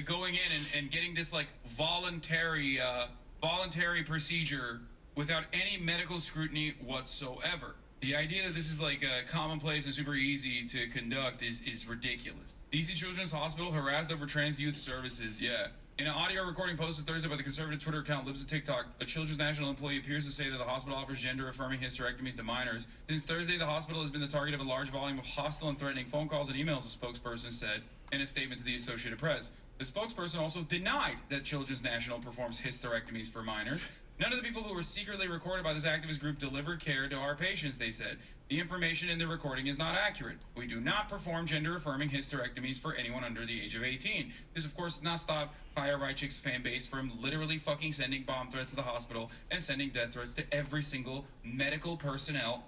going in and getting this like voluntary procedure without any medical scrutiny whatsoever. The idea that this is like commonplace and super easy to conduct is ridiculous. DC Children's Hospital harassed over trans youth services. Yeah. In an audio recording posted Thursday by the conservative Twitter account Libs of TikTok, a Children's National employee appears to say that the hospital offers gender-affirming hysterectomies to minors. Since Thursday, the hospital has been the target of a large volume of hostile and threatening phone calls and emails, a spokesperson said in a statement to the Associated Press. The spokesperson also denied that Children's National performs hysterectomies for minors. None of the people who were secretly recorded by this activist group delivered care to our patients, they said. The information in the recording is not accurate. We do not perform gender-affirming hysterectomies for anyone under the age of 18. This, of course, does not stop HAHAH Reichik's fan base from literally fucking sending bomb threats to the hospital and sending death threats to every single medical personnel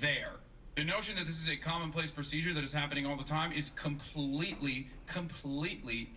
there. The notion that this is a commonplace procedure that is happening all the time is completely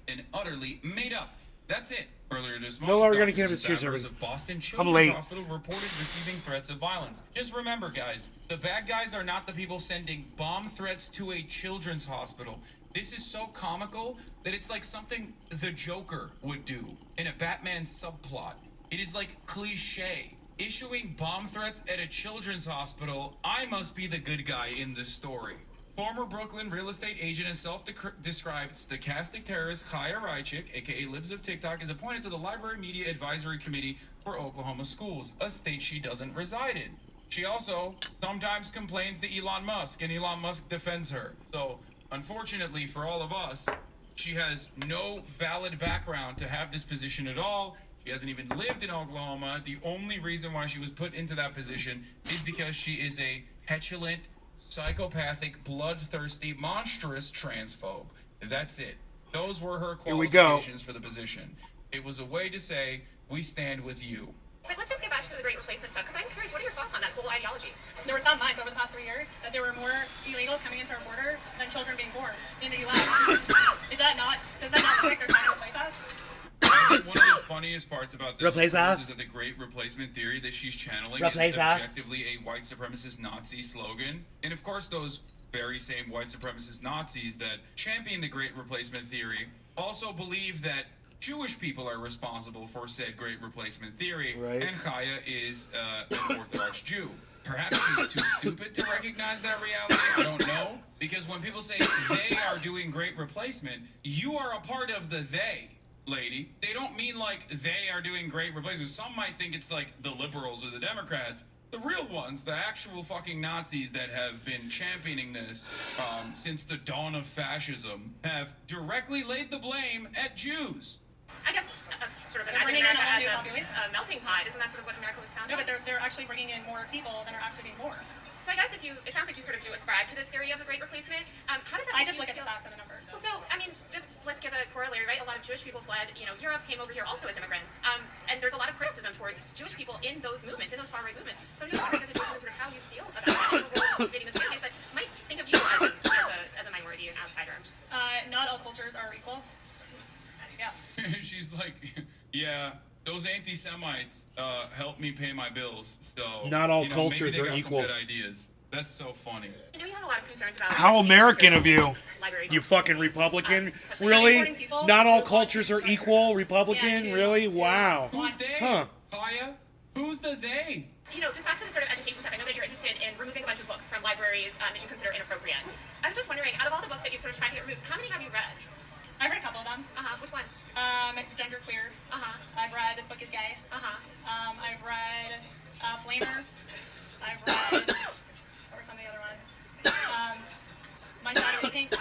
and utterly made up. That's it. Earlier this month, No longer gonna doctors get and this cheers, staffers everybody. of Boston I'm Children's late. Hospital reported receiving threats of violence. Just remember, guys, the bad guys are not the people sending bomb threats to a children's hospital. This is so comical that it's like something the Joker would do in a Batman subplot. It is like cliche. Issuing bomb threats at a children's hospital, I must be the good guy in the story. Former Brooklyn real estate agent and self-described stochastic terrorist HAHAH Reichik, aka Libs of TikTok, is appointed to the Library Media Advisory Committee for Oklahoma Schools, a state she doesn't reside in. She also sometimes complains to Elon Musk, and Elon Musk defends her. So, unfortunately for all of us, she has no valid background to have this position at all. She hasn't even lived in Oklahoma. The only reason why she was put into that position is because she is a petulant, psychopathic, bloodthirsty, monstrous transphobe. That's it. Those were her qualifications for the position. It was a way to say, we stand with you. But let's just get back to the great replacement stuff, because I'm curious, what are your thoughts on that whole ideology? There were some minds over the past 3 years that there were more illegals coming into our border than children being born in the U.S. Does that not think they're trying to replace us? I think one of the funniest parts about this Replace us? is that the great replacement theory that she's channeling Replace is us? objectively a white supremacist Nazi slogan. And of course, those very same white supremacist Nazis that champion the great replacement theory also believe that Jewish people are responsible for said great replacement theory, Right. and HAHAH is an Orthodox Jew. Perhaps she's too stupid to recognize that reality. I don't know. Because when people say they are doing great replacement, you are a part of the they, lady. They don't mean like they are doing great replacement. Some might think it's like the liberals or the Democrats. The real ones, the actual fucking Nazis that have been championing this since the dawn of fascism, have directly laid the blame at Jews. I guess sort of They're imagine bringing in America a whole as new a population. melting pot. Isn't that sort of what America was founded No, but on? they're actually bringing in more people than are actually being born. So I guess it sounds like you sort of do ascribe to this theory of the great replacement. How does that I make just you look at the feel? facts and the numbers. Well, so, I mean, just let's give a corollary, right? A lot of Jewish people fled, Europe, came over here also as immigrants. And there's a lot of criticism towards Jewish people in those movements, in those far-right movements. So I'm just wondering sort of how you feel about that. I don't know if this case, but might think of you as a minority, an outsider. Not all cultures are equal. Yeah. She's like, yeah, those anti-Semites help me pay my bills. So Not all maybe cultures they are got equal. Some good ideas. That's so funny. You have a lot of concerns about How American of you, library you books. fucking Republican. Especially Really? importing people Not all who cultures are want to equal, Republican? Yeah, Really? yeah. Wow. Who's they? Huh. HAHAH? Who's the they? Just back to the sort of education stuff, I know that you're interested in removing a bunch of books from libraries that you consider inappropriate. I was just wondering, out of all the books that you've sort of tried to get removed, how many have you read? I've read a couple of them. Which ones? Genderqueer. I've read This Book Is Gay. I've read Flamer. I've read what were some of the other ones? My Shadowy Pink. It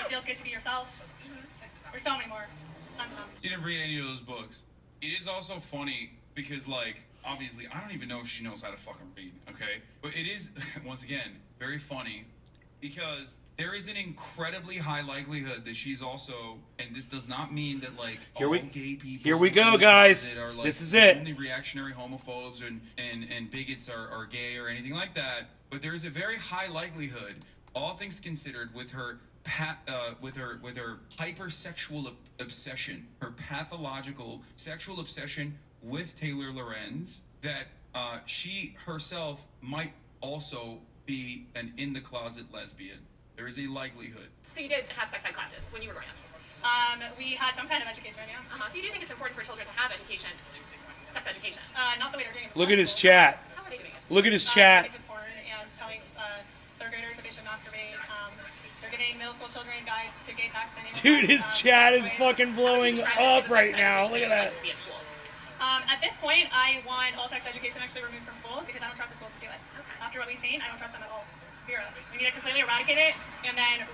Feels Good to Be Yourself. There's so many more. Tons of them. She didn't read any of those books. It is also funny because, like, obviously, I don't even know if she knows how to fucking read, okay? But it is, once again, very funny because there is an incredibly high likelihood that she's also, and this does not mean that, like, gay people here we go, guys. are, like, this is it. Only reactionary homophobes and bigots are gay or anything like that. But there is a very high likelihood, all things considered, with her hypersexual obsession, her pathological sexual obsession with Taylor Lorenz, that she herself might also be an in-the-closet lesbian. There is a likelihood. So you did have sex ed classes when you were growing up? We had some kind of education, yeah. So you do think it's important for children to have education, sex education? Not the way they're doing it. Look at his chat. How are they doing it? Look at his chat. It's porn and telling third graders that they should masturbate. They're giving middle school children guides to gay sex. And Dude, his chat is fucking blowing up right now. Look at that. At this point, I want all sex education actually removed from schools because I don't trust the schools to do it. After what we've seen, I don't trust them at all. Zero. We need to completely eradicate it and then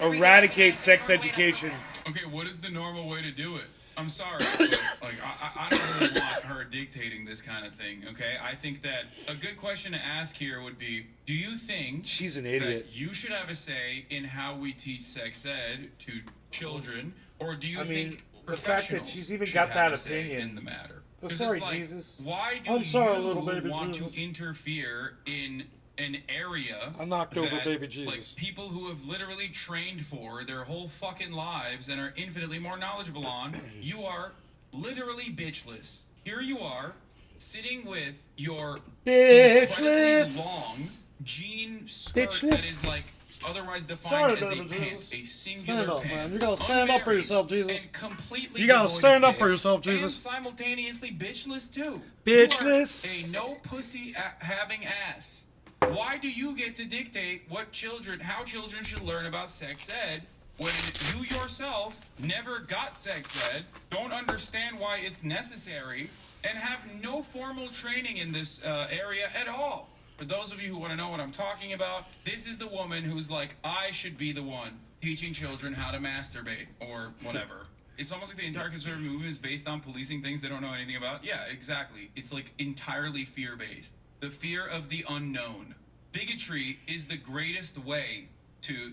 eradicate sex education. Okay, what is the normal way to do it? I'm sorry, but, like, I don't really want her dictating this kind of thing, okay? I think that a good question to ask here would be, do you think she's an idiot? That you should have a say in how we teach sex ed to children, or do you think the fact that she's even got that opinion in the matter? Oh, sorry, like, Jesus. Why do I'm sorry, you little baby want Jesus. to interfere in an area I knocked over that, baby Jesus. like, people who have literally trained for their whole fucking lives and are infinitely more knowledgeable on? You are literally bitchless. Here you are, sitting with your incredibly long jean skirt that is, like, otherwise defined as a pant, a singular pant. Man. You gotta stand up for yourself, Jesus. And completely you gotta devoid stand of up for dick, yourself, Jesus. And simultaneously bitchless too. Bitchless. You are a no pussy having ass. Why do you get to dictate how children should learn about sex ed when you yourself never got sex ed, don't understand why it's necessary, and have no formal training in this area at all? For those of you who want to know what I'm talking about, this is the woman who's like, I should be the one teaching children how to masturbate or whatever. It's almost like the entire conservative movement is based on policing things they don't know anything about. Yeah, exactly. It's like entirely fear-based. The fear of the unknown. Bigotry is the greatest way to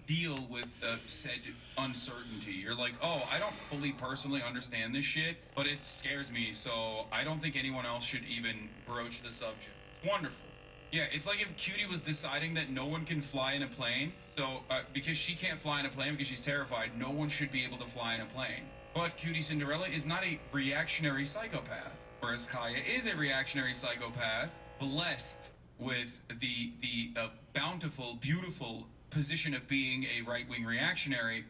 deal with said uncertainty. You're like, oh, I don't fully personally understand this shit, but it scares me, so I don't think anyone else should even broach the subject. Wonderful. Yeah, it's like if Cutie was deciding that no one can fly in a plane, so because she can't fly in a plane because she's terrified, no one should be able to fly in a plane. But Cutie Cinderella is not a reactionary psychopath, whereas Kaya is a reactionary psychopath, blessed with the bountiful, beautiful position of being a right-wing reactionary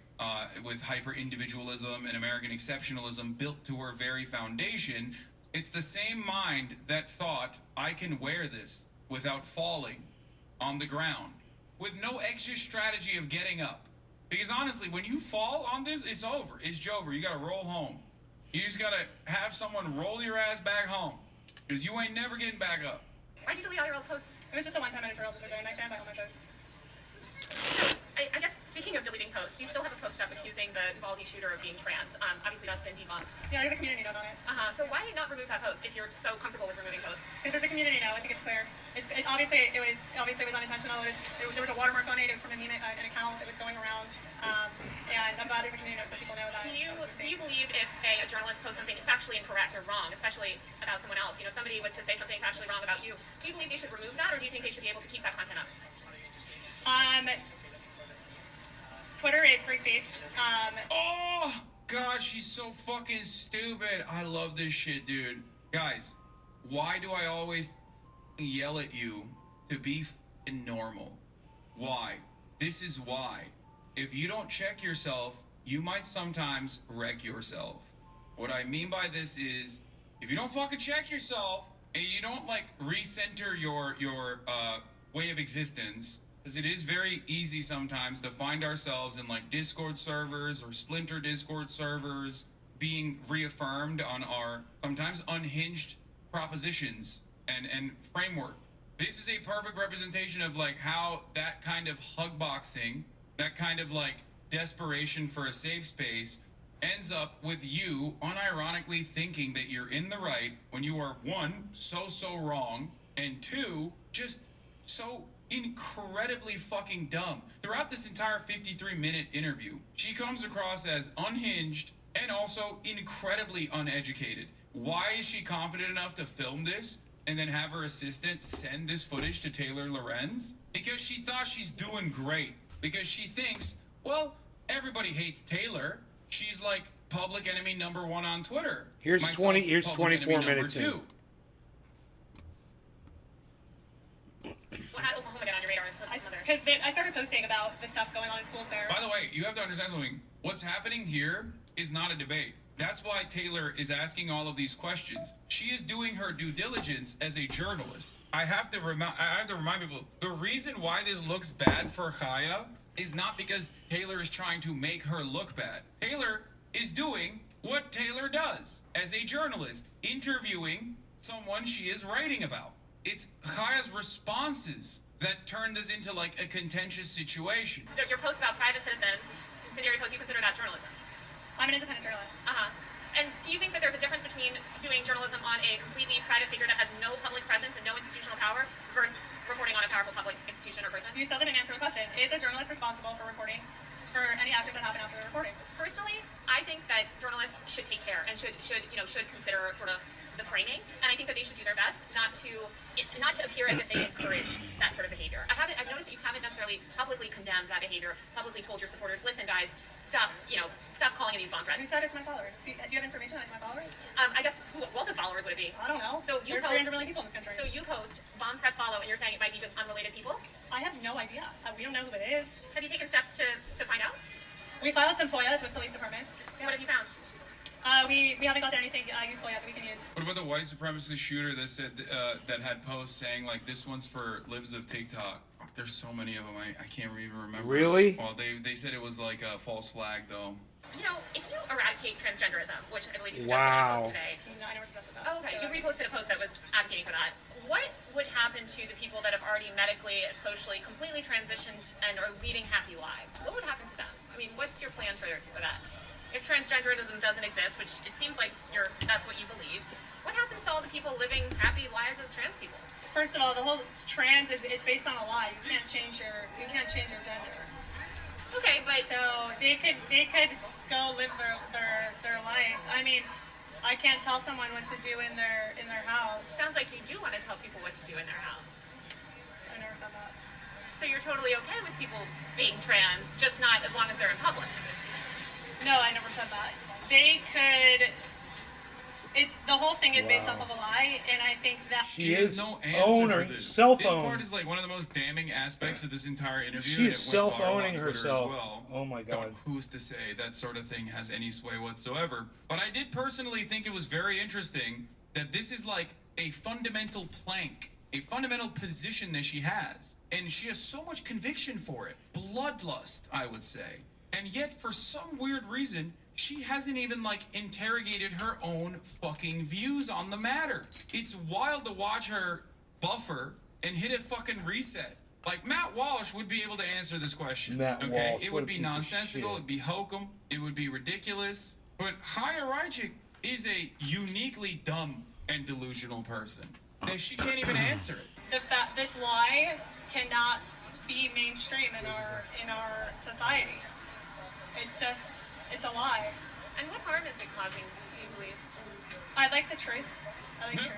with hyper-individualism and American exceptionalism built to her very foundation. It's the same mind that thought, I can wear this without falling on the ground, with no extra strategy of getting up. Because honestly, when you fall on this, it's over. It's Jover. You gotta roll home. You just gotta have someone roll your ass back home, because you ain't never getting back up. Why'd you delete all your old posts? It was just a one-time editorial decision. I stand by all my posts. I guess speaking of deleting posts, you still have a post up accusing the Uvalde shooter of being trans. Obviously that's been debunked. Yeah, there's a community note on it. So why not remove that post if you're so comfortable with removing posts? Because there's a community note. I think it's clear. It's obviously it was unintentional. There was a watermark on it. It was from a meme, an account that was going around. And I'm glad there's a community note so people know that. Do you believe if, say, a journalist posts something factually incorrect or wrong, especially about someone else, somebody was to say something factually wrong about you, do you believe they should remove that, or do you think they should be able to keep that content up? Twitter is free speech. Oh, gosh, she's so fucking stupid. I love this shit, dude. Guys, why do I always yell at you to be normal? Why? This is why. If you don't check yourself, you might sometimes wreck yourself. What I mean by this is, if you don't fucking check yourself, and you don't, like, recenter your way of existence, Because it is very easy sometimes to find ourselves in like Discord servers or Splinter Discord servers being reaffirmed on our sometimes unhinged propositions and framework. This is a perfect representation of like how that kind of hug boxing, that kind of like desperation for a safe space ends up with you unironically thinking that you're in the right when you are one, so wrong, and two, just so incredibly fucking dumb. Throughout this entire 53-minute interview, she comes across as unhinged and also incredibly uneducated. Why is she confident enough to film this and then have her assistant send this footage to Taylor Lorenz? Because she thought she's doing great. Because she thinks, well, everybody hates Taylor. She's like public enemy number 1 on Twitter. Here's Myself, 24 minutes in. Well, how did Oklahoma get on your radar as opposed to some others? Because I started posting about the stuff going on in schools there. By the way, you have to understand something. What's happening here is not a debate. That's why Taylor is asking all of these questions. She is doing her due diligence as a journalist. I have to remind people, the reason why this looks bad for Kaya is not because Taylor is trying to make her look bad. Taylor is doing what Taylor does as a journalist, interviewing someone she is writing about. It's Kaya's responses that turn this into like a contentious situation. Your posts about private citizens, incendiary posts, you consider that journalism? I'm an independent journalist. And do you think that there's a difference between doing journalism on a completely private figure that has no public presence and no institutional power versus reporting on a powerful public institution or person? You still didn't answer the question. Is a journalist responsible for reporting for any actions that happen after the reporting? Personally, I think that journalists should take care and should consider sort of the framing, and I think that they should do their best not to appear as if they encourage that sort of behavior. I've noticed that you haven't necessarily publicly condemned that behavior, publicly told your supporters, listen guys, stop calling in these bomb threats. Who said it's my followers? Do you have information on it's my followers? I guess who else's followers would it be? I don't know. So There's 300 million people in this country. So you post bomb threats follow, and you're saying it might be just unrelated people? I have no idea. We don't know who it is. Have you taken steps to find out? We filed some FOIAs with police departments. Yeah. What have you found? We haven't got to anything useful yet that we can use. What about the white supremacist shooter that said that had posts saying like this one's for libs of TikTok? There's so many of them, I can't even remember. Really? Well, they said it was like a false flag though. You know, if you eradicate transgenderism, which I believe you suggested Wow. today. No, I never suggested that. Oh, okay. You reposted a post that was advocating for that. What would happen to the people that have already medically, socially, completely transitioned and are leading happy lives? What would happen to them? I mean, what's your plan for that? If transgenderism doesn't exist, which it seems like that's what you believe, what happens to all the people living happy lives as trans people? First of all, the whole trans it's based on a lie. You can't change your gender. Okay, but So they could go live their life. I mean, I can't tell someone what to do in their house. sounds like you do want to tell people what to do in their house. I never said that. So you're totally okay with people being trans, just not as long as they're in public. No, I never said that. They could. It's the whole thing is based Wow. off of a lie, and I think that She has is no answer owner, for this. self This part owned. is like one of the most damning aspects of this entire interview. She and is it went viral on self-owning Twitter as herself. well. Oh my God. Who's to say that sort of thing has any sway whatsoever? But I did personally think it was very interesting that this is like a fundamental plank, a fundamental position that she has. And she has so much conviction for it. Bloodlust, I would say. And yet, for some weird reason, she hasn't even like interrogated her own fucking views on the matter. It's wild to watch her buffer and hit a fucking reset. Like Matt Walsh would be able to answer this question. Matt okay, Walsh, it what would a be piece of nonsensical, shit. it'd be hokum, it would be ridiculous. But Chaya Raichik is a uniquely dumb and delusional person. And she can't even answer it. this lie cannot be mainstream in our society. It's a lie. And what harm is it causing, do you believe? I like the truth. I like truth.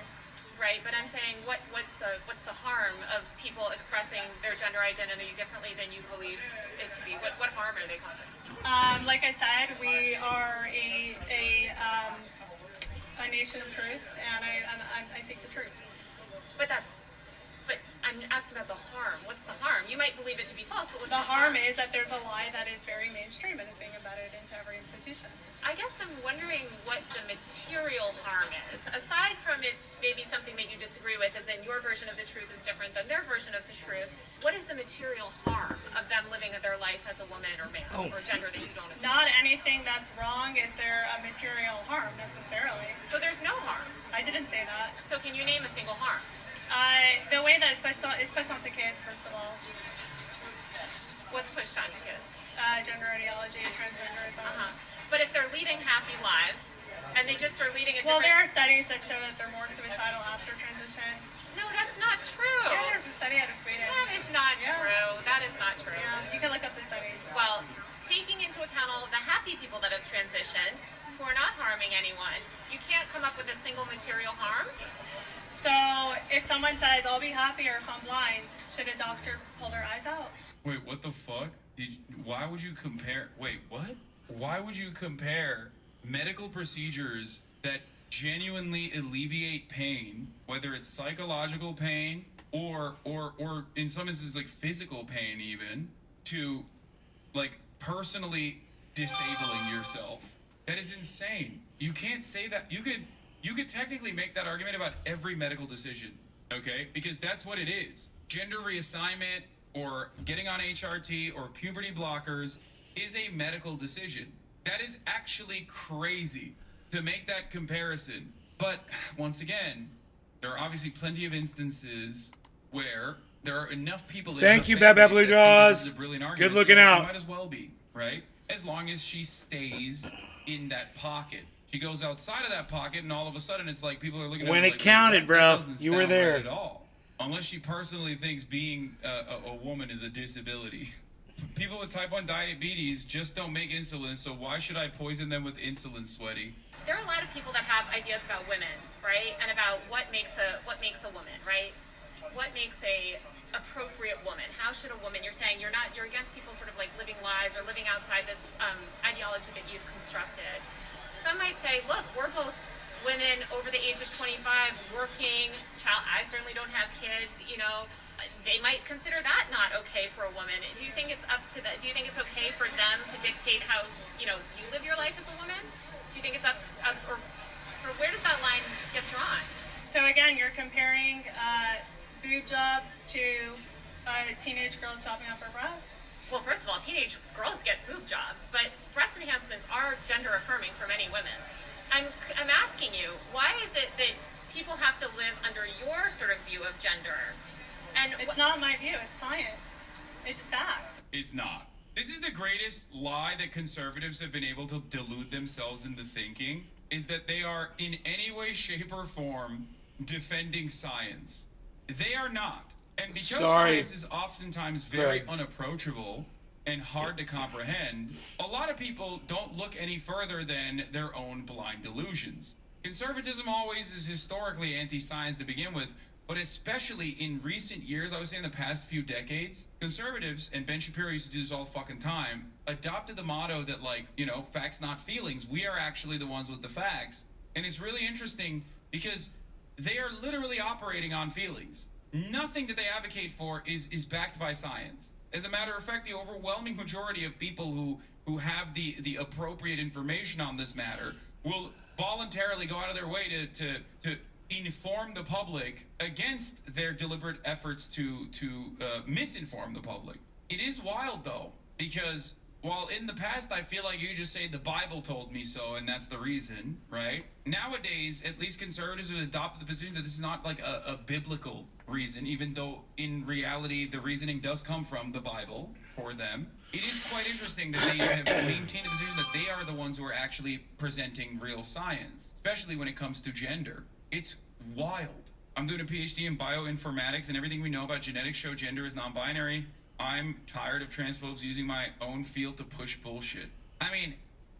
Right, but I'm saying what's the harm of people expressing their gender identity differently than you believe it to be? What harm are they causing? Like I said, we are a nation of truth, and I seek the truth. But I'm asking about the harm. What's the harm? You might believe it to be false, but what's The harm is that there's a lie that is very mainstream and is being embedded into every institution. I guess I'm wondering what the material harm is. Aside from it's maybe something that you disagree with, as in your version of the truth is different than their version of the truth, what is the material harm of them living their life as a woman or man or gender that you don't agree with? Not anything that's wrong is there a material harm necessarily. So there's no harm. I didn't say that. So can you name a single harm? The way that it's pushed onto kids, first of all. What's pushed onto kids? Gender ideology, transgenderism. But if they're leading happy lives, and they just are leading a Well, different... there are studies that show that they're more suicidal after transition. No, that's not true. Yeah, there's a study out of Sweden. That is not true. That is not true. Yeah, you can look up the study. Well, taking into account all of the happy people that have transitioned, who are not harming anyone, you can't come up with a single material harm. So, if someone says, I'll be happier if I'm blind, should a doctor pull their eyes out? Wait, what the fuck? Why would you compare? Wait, what? Why would you compare medical procedures that genuinely alleviate pain, whether it's psychological pain or in some instances like physical pain even, to like personally disabling yourself? That is insane. You can't say that. You could technically make that argument about every medical decision, okay? Because that's what it is. Gender reassignment or getting on HRT or puberty blockers is a medical decision. That is actually crazy to make that comparison. But once again, there are obviously plenty of instances where there are enough people in Thank her you, families Bab that think Jaws. this is a brilliant argument, Good looking so out. it might as well be, right? As long as she stays in that pocket. She goes outside of that pocket, and all of a sudden, it's like people are looking at When her it like, counted, that bro. doesn't You were sound there. right at all. Unless she personally thinks being a woman is a disability. People with type 1 diabetes just don't make insulin, so why should I poison them with insulin, sweaty? There are a lot of people that have ideas about women, right? And about what makes a woman, right? What makes a appropriate woman? How should a woman? You're saying you're against people sort of like living lies or living outside this ideology that you've constructed. Some might say, look, we're both women over the age of 25, working. I certainly don't have kids. You know, they might consider that not okay for a woman. Do you think it's up to that? Do you think it's okay for them to dictate how you live your life as a woman? Do you think it's up or sort of where does that line get drawn? So again, you're comparing boob jobs to teenage girls chopping off her breasts. Well, first of all, teenage girls get boob jobs, but breast enhancements are gender affirming for many women. I'm asking you, why is it that people have to live under your sort of view of gender? And It's not my view, it's science. It's facts. It's not. This is the greatest lie that conservatives have been able to delude themselves into thinking, is that they are in any way, shape, or form defending science. They are not. And because science is oftentimes very unapproachable and hard to comprehend, a lot of people don't look any further than their own blind delusions. Conservatism always is historically anti-science to begin with, but especially in recent years, I would say in the past few decades, conservatives, and Ben Shapiro used to do this all the fucking time, adopted the motto that, like, facts not feelings. We are actually the ones with the facts. And it's really interesting because they are literally operating on feelings. Nothing that they advocate for is backed by science. As a matter of fact, the overwhelming majority of people who have the appropriate information on this matter will voluntarily go out of their way to inform the public against their deliberate efforts to misinform the public. It is wild, though, because while in the past I feel like you just say the Bible told me so and that's the reason, right? Nowadays, at least conservatives have adopted the position that this is not like a biblical reason, even though in reality the reasoning does come from the Bible for them. It is quite interesting that they have maintained the position that they are the ones who are actually presenting real science, especially when it comes to gender. It's wild. I'm doing a PhD in bioinformatics, and everything we know about genetics show gender is non-binary. I'm tired of transphobes using my own field to push bullshit. I mean,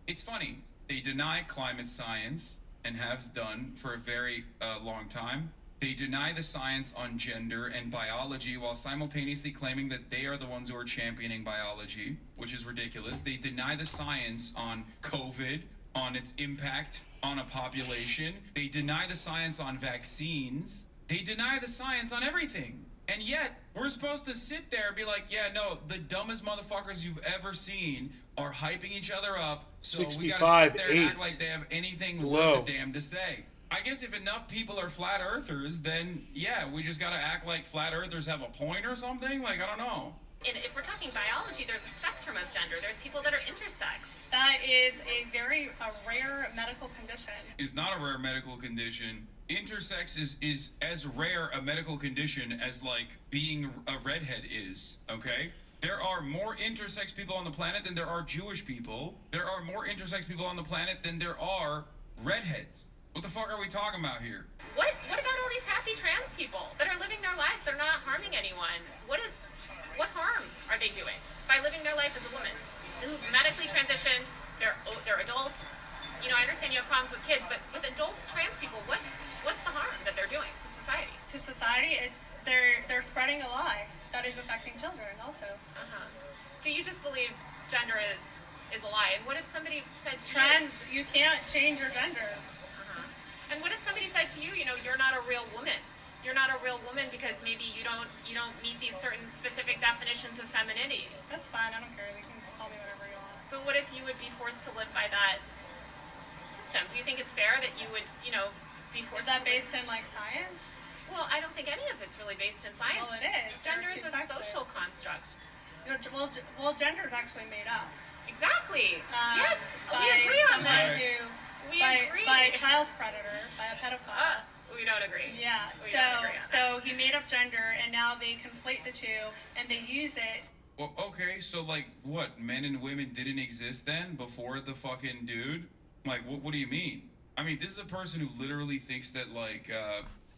it's funny. They deny climate science and have done for a very long time. They deny the science on gender and biology while simultaneously claiming that they are the ones who are championing biology, which is ridiculous. They deny the science on COVID, on its impact on a population. They deny the science on vaccines. They deny the science on everything. And yet, we're supposed to sit there and be like, yeah, no, the dumbest motherfuckers you've ever seen are hyping each other up. So we gotta sit there and act like they have anything worth a damn to say. I guess if enough people are flat earthers, then yeah, we just gotta act like flat earthers have a point or something. Like, I don't know. And if we're talking biology, there's a spectrum of gender. There's people that are intersex. That is a rare medical condition. It's not a rare medical condition. Intersex is as rare a medical condition as like being a redhead is, okay? There are more intersex people on the planet than there are Jewish people. There are more intersex people on the planet than there are redheads. What the fuck are we talking about here? What about all these happy trans people that are living their lives? They're not harming anyone. What harm are they doing by living their life as a woman who've medically transitioned? They're adults. You know, I understand you have problems with kids, but with adult trans people, what's the harm that they're doing to society? To society, they're spreading a lie that is affecting children also. So you just believe gender is a lie. And what if somebody said to Trans, you can't change your gender. And what if somebody said to you, you know, you're not a real woman? You're not a real woman because maybe you don't meet these certain specific definitions of femininity. That's fine. I don't care. They can call me whatever you want. But what if you would be forced to live by that system? Do you think it's fair that you would, you know, be forced? Is that based in like science? Well, I don't think any of it's really based in science. Well, it is. Gender is a social construct. Well, gender is actually made up. Exactly. Yes, By we agree on someone that. by a child predator, by a pedophile. We don't agree. Yeah. We don't agree on So he made up gender, and now they conflate the two, and they use it. Well, okay, so like, what? Men and women didn't exist then before the fucking dude? Like, what do you mean? I mean, this is a person who literally thinks that like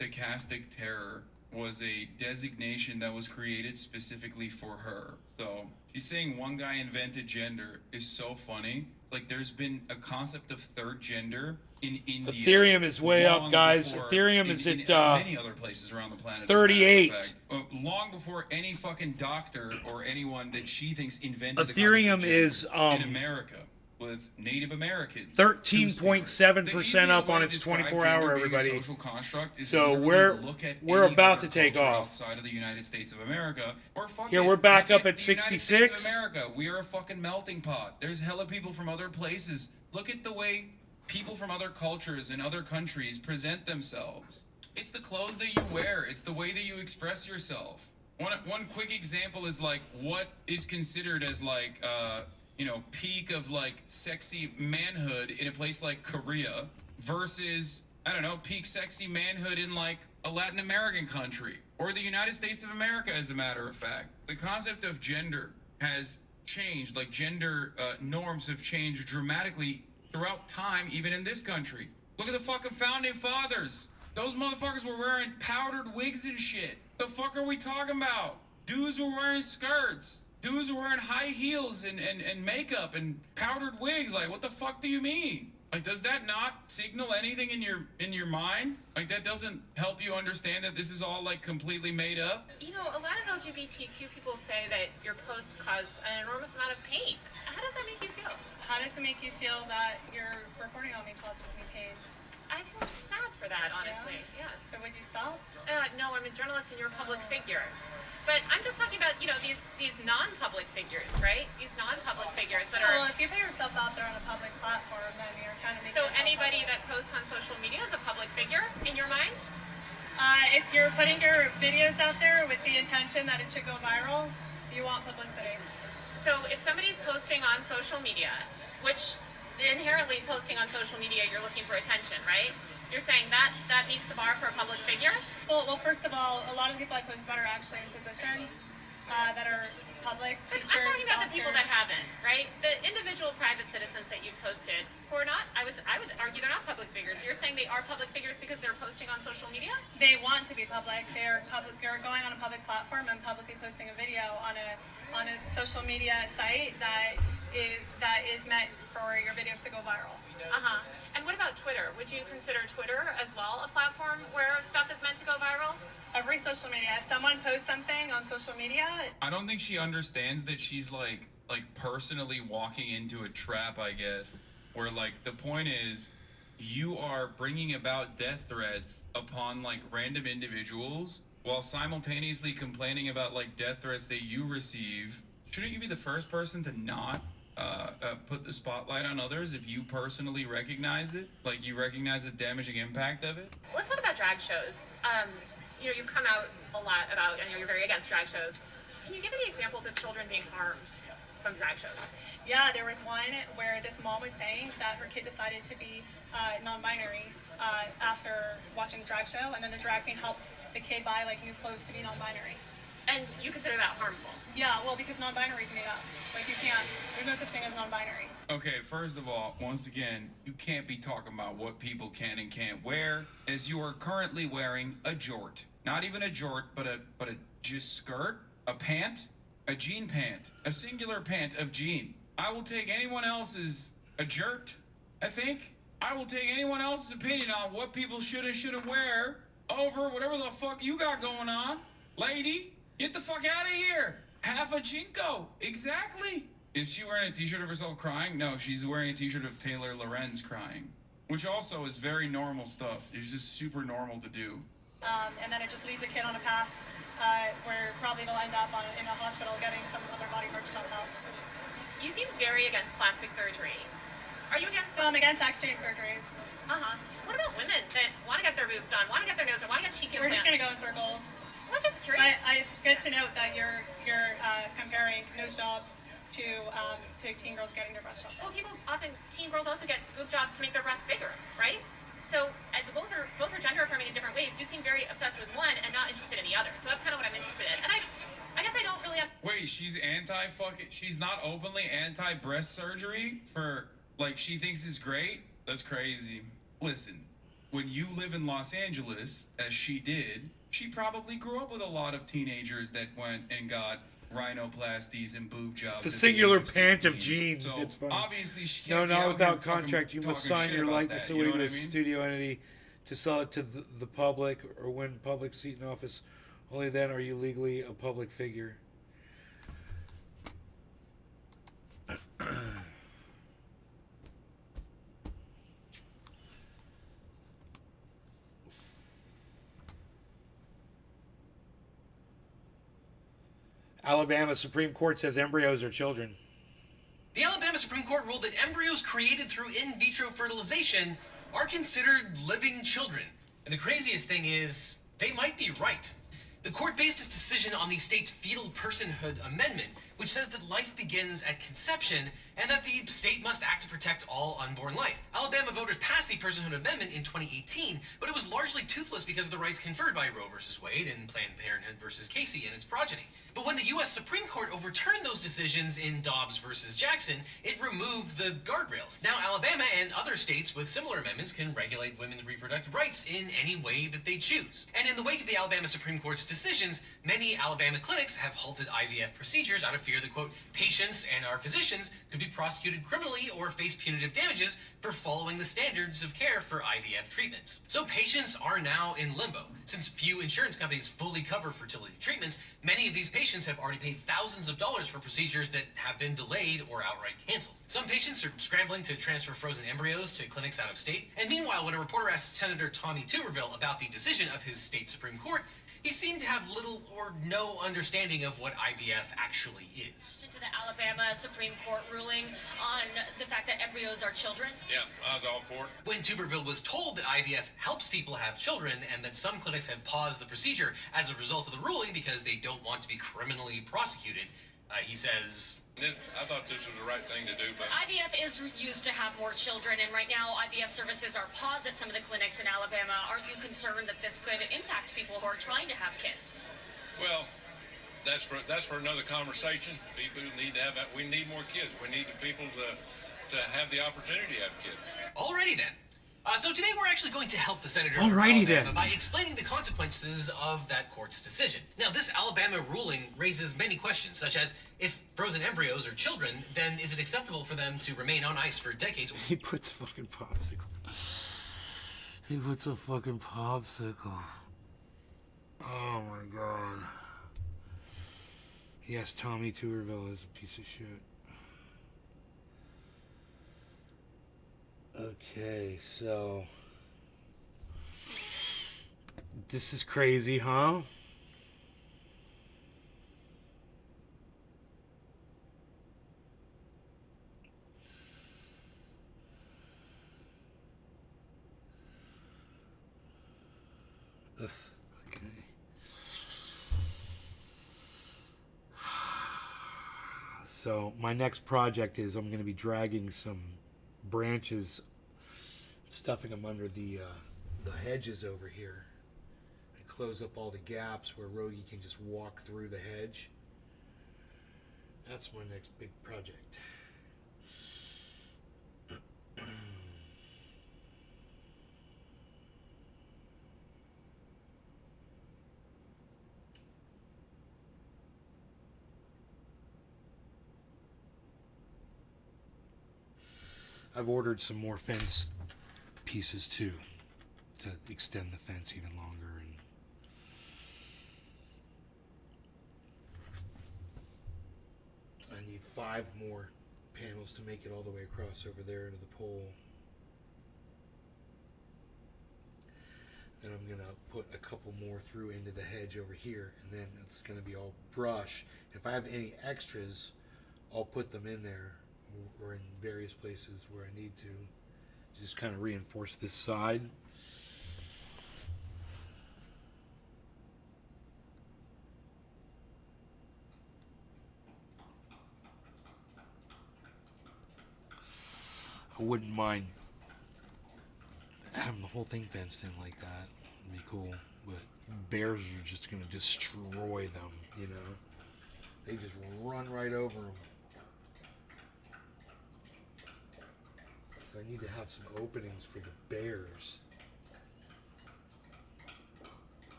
stochastic terror was a designation that was created specifically for her. So she's saying one guy invented gender is so funny. Like, there's been a concept of third gender in India. Ethereum is way up, guys. Ethereum is at many other places around the planet. 38. Long before any fucking doctor or anyone that she thinks invented Ethereum the is in America with Native Americans. 13.7% up on its 24-hour, everybody. Social construct is So look at we're any about other to take culture off. outside of the United States of America, or fucking Here, we're back look up at the United States 66. of America, we are a fucking melting pot. There's hella people from other places. Look at the way people from other cultures and other countries present themselves. It's the clothes that you wear. It's the way that you express yourself. One quick example is like what is considered as like you know, peak of like sexy manhood in a place like Korea versus, I don't know, peak sexy manhood in like a Latin American country or the United States of America, as a matter of fact. The concept of gender has changed, like gender norms have changed dramatically throughout time, even in this country. Look at the fucking founding fathers. Those motherfuckers were wearing powdered wigs and shit. The fuck are we talking about? Dudes were wearing skirts. Dudes were wearing high heels and makeup and powdered wigs. Like, what the fuck do you mean? Like, does that not signal anything in your mind? Like, that doesn't help you understand that this is all like completely made up? You know, a lot of LGBTQ people say that your posts cause an enormous amount of pain. How does that make you feel? How does it make you feel that your reporting on me causes me pain? I feel sad for that, honestly. Yeah. So would you stop? No, I'm a journalist and you're a public figure. But I'm just talking about, you know, these non-public figures, right? These non-public figures that are... Well, if you put yourself out there on a public platform, then you're kind of making So yourself anybody public. that posts on social media is a public figure in your mind? If you're putting your videos out there with the intention that it should go viral, you want publicity. So if somebody's posting on social media, which inherently posting on social media, you're looking for attention, right? You're saying that meets the bar for a public figure? Well, first of all, a lot of the people I post about are actually in positions that are public, But teachers, I'm talking about the people that doctors. haven't, right? The individual private citizens that you've posted who are not, I would argue they're not public figures. You're saying they are public figures because they're posting on social media? They want to be public. They're public. They're going on a public platform and publicly posting a video on a social media site that is meant for your videos to go viral. Uh-huh. And what about Twitter? Would you consider Twitter as well a platform where stuff is meant to go viral? Every social media. If someone posts something on social media, I don't think she understands that she's like personally walking into a trap, I guess, where like the point is you are bringing about death threats upon like random individuals while simultaneously complaining about like death threats that you receive, shouldn't you be the first person to not put the spotlight on others if you personally recognize it? Like you recognize the damaging impact of it? Let's talk about drag shows. You know, you've come out a lot about, I know you're very against drag shows. Can you give any examples of children being harmed from drag shows? Yeah, there was one where this mom was saying that her kid decided to be non-binary after watching the drag show, and then the drag queen helped the kid buy like new clothes to be non-binary. And you consider that harmful? Yeah, well, because non-binary is made up. Like you can't. There's no such thing as non-binary. Okay, first of all, once again, you can't be talking about what people can and can't wear, as you are currently wearing a jort. Not even a jort, but a just skirt, a pant, a jean pant, a singular pant of jean. I will take anyone else's a jert, I think. I will take anyone else's opinion on what people should and shouldn't wear over whatever the fuck you got going on. Lady, get the fuck out of here. Half a Jinko. Exactly. Is she wearing a t-shirt of herself crying? No, she's wearing a t-shirt of Taylor Lorenz crying, which also is very normal stuff. It's just super normal to do. And then it just leads a kid on a path where probably they'll end up in a hospital getting some other body parts chopped off. You seem very against plastic surgery. Are you against? I'm against exchange surgeries. What about women that want to get their boobs done, want to get their nose done, want to get cheek We're implants? just gonna go in circles. I'm just curious. It's good to note that you're comparing nose jobs to teen girls getting their breast jobs. Well, teen girls also get boob jobs to make their breasts bigger, right? So both are gender affirming in different ways. You seem very obsessed with one and not interested in the other. So that's kind of what I'm interested in. And I guess I don't really have. Wait, she's she's not openly anti-breast surgery for, like, she thinks it's great? That's crazy. Listen, when you live in Los Angeles, as she did, she probably grew up with a lot of teenagers that went and got rhinoplasties and boob jobs. It's a singular at the age pant of 16. jeans. So It's funny. obviously she No, can't be not out without here contract. You fucking must talking sign shit your about likeness that, away you know to what a I mean? studio entity to sell it to the public or win public seat in office. Only then are you legally a public figure. Alabama Supreme Court says embryos are children. The Alabama Supreme Court ruled that embryos created through in vitro fertilization are considered living children. And the craziest thing is, they might be right. The court based its decision on the state's Fetal Personhood Amendment, which says that life begins at conception and that the state must act to protect all unborn life. Alabama voters passed the Personhood Amendment in 2018, but it was largely toothless because of the rights conferred by Roe v. Wade and Planned Parenthood v. Casey and its progeny. But when the U.S. Supreme Court overturned those decisions in Dobbs v. Jackson, it removed the guardrails. Now Alabama and other states with similar amendments can regulate women's reproductive rights in any way that they choose. And in the wake of the Alabama Supreme Court's decisions, many Alabama clinics have halted IVF procedures out of fear that, quote, patients and our physicians could be prosecuted criminally or face punitive damages for following the standards of care for IVF treatments. So patients are now in limbo. Since few insurance companies fully cover fertility treatments, many of these patients have already paid thousands of dollars for procedures that have been delayed or outright canceled. Some patients are scrambling to transfer frozen embryos to clinics out of state. And meanwhile, when a reporter asked Senator Tommy Tuberville about the decision of his state Supreme Court, he seemed to have little or no understanding of what IVF actually is. To the Alabama Supreme Court ruling on the fact that embryos are children? Yeah, I was all for it. When Tuberville was told that IVF helps people have children and that some clinics have paused the procedure as a result of the ruling because they don't want to be criminally prosecuted, he says, I thought this was the right thing to do, but IVF is used to have more children, and right now IVF services are paused at some of the clinics in Alabama. Aren't you concerned that this could impact people who are trying to have kids? well, that's for another conversation. People need to have. We need more kids. We need the people to have the opportunity to have kids. alrighty then. So today we're actually going to help the senator from Alrighty Alabama then. by explaining the consequences of that court's decision. Now, this Alabama ruling raises many questions, such as, if frozen embryos are children, then is it acceptable for them to remain on ice for decades? He puts fucking popsicle. He puts a fucking popsicle. Oh my god. Yes, Tommy Tuberville is a piece of shit. Okay, so this is crazy, huh? So my next project is I'm going to be dragging some branches, stuffing them under the hedges over here, and close up all the gaps where Rogie can just walk through the hedge. That's my next big project. I've ordered some more fence pieces too to extend the fence even longer. And I need 5 more panels to make it all the way across over there to the pole. Then I'm going to put a couple more through into the hedge over here, and then it's going to be all brush. If I have any extras, I'll put them in there or in various places where I need to. Just kind of reinforce this side. I wouldn't mind having the whole thing fenced in like that. It'd be cool. But bears are just going to destroy them, you know. They just run right over them. So I need to have some openings for the bears.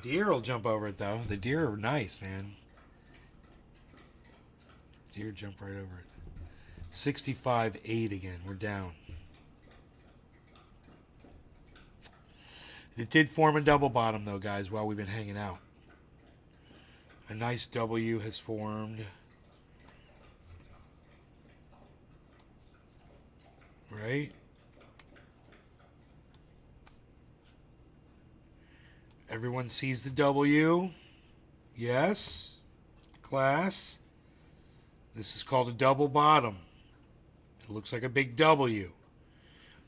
Deer will jump over it though. The deer are nice, man. Deer jump right over it. 65.8 again. We're down. It did form a double bottom though, guys, while we've been hanging out. A nice W has formed. Right? Everyone sees the W. Yes. Class. This is called a double bottom. It looks like a big W.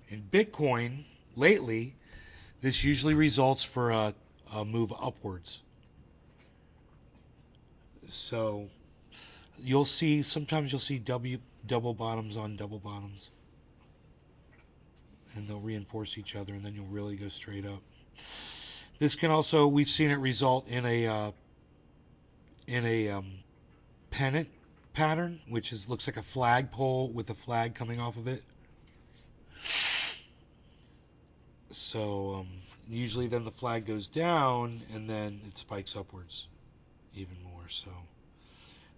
In Bitcoin, lately, this usually results for a move upwards. So you'll see, sometimes you'll see double bottoms on double bottoms. And they'll reinforce each other, and then you'll really go straight up. This can also, we've seen it result in a pennant pattern, which looks like a flagpole with a flag coming off of it. So usually then the flag goes down, and then it spikes upwards even more. So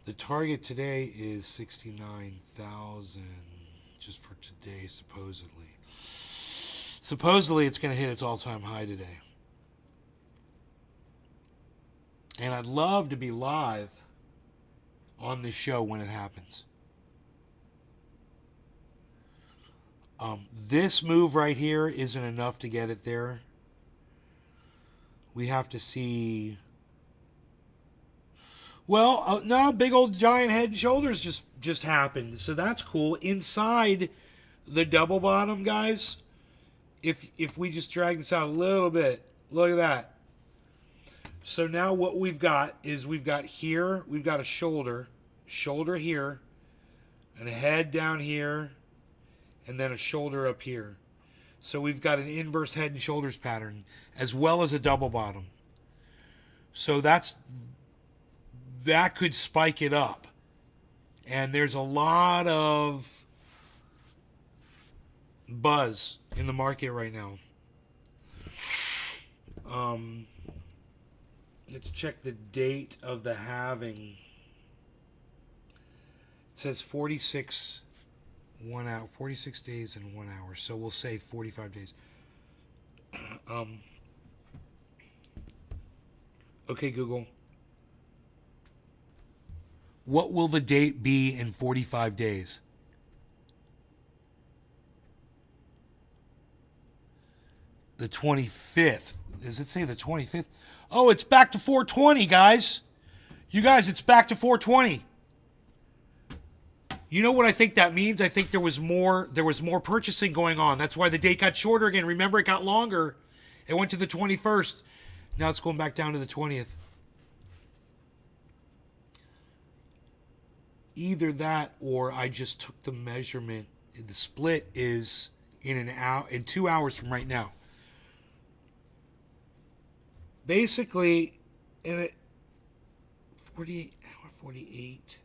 the target today is 69,000 just for today, supposedly. Supposedly it's going to hit its all-time high today. And I'd love to be live on the show when it happens. This move right here isn't enough to get it there. We have to see... Well, no, big old giant head and shoulders just happened. So that's cool. Inside the double bottom, guys... If we just drag this out a little bit, look at that. So now what we've got is we've got here, we've got a shoulder here, and a head down here, and then a shoulder up here. So we've got an inverse head and shoulders pattern, as well as a double bottom. So that could spike it up. And there's a lot of buzz in the market right now. Let's check the date of the halving. It says 46 days and 1 hour. So we'll say 45 days. Okay, Google. What will the date be in 45 days? The 25th. Does it say the 25th? Oh, it's back to 420, guys. You guys, it's back to 420. You know what I think that means? I think there was more purchasing going on. That's why the date got shorter again. Remember, it got longer. It went to the 21st. Now it's going back down to the 20th. either that or I just took the measurement. The split is in an hour, in 2 hours from right now. Basically, in it 48 hour 48.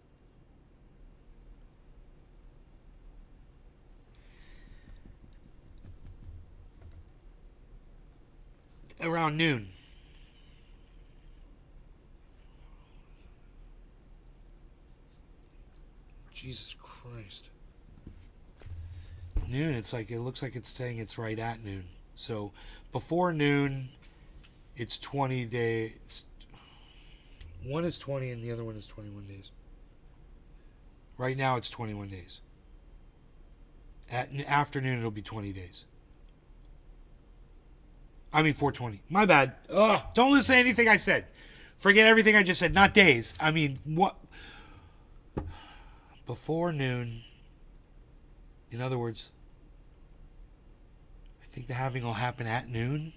Around noon. Jesus Christ. Noon, it's like, it looks like it's saying it's right at noon. So before noon, it's 20 days. One is 20 and the other one is 21 days. Right now it's 21 days. At afternoon, it'll be 20 days. I mean 420. My bad. Ugh, don't listen to anything I said. Forget everything I just said. Not days. I mean, what? Before noon. In other words, I think the halving will happen at noon.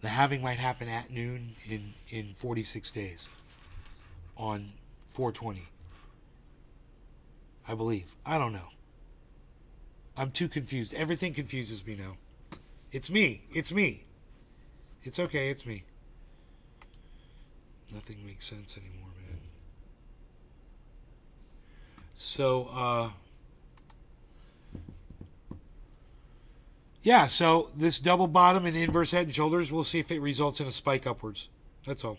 The halving might happen at noon in 46 days. On 420. I believe. I don't know. I'm too confused. Everything confuses me now. It's me. It's me. It's okay. It's me. Nothing makes sense anymore, man. So, yeah, so this double bottom and inverse head and shoulders, we'll see if it results in a spike upwards. That's all.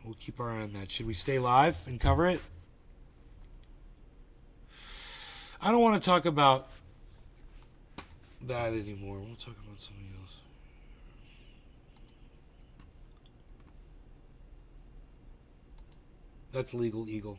We'll keep our eye on that. Should we stay live and cover it? I don't want to talk about that anymore. We'll talk about something else. That's Legal Eagle.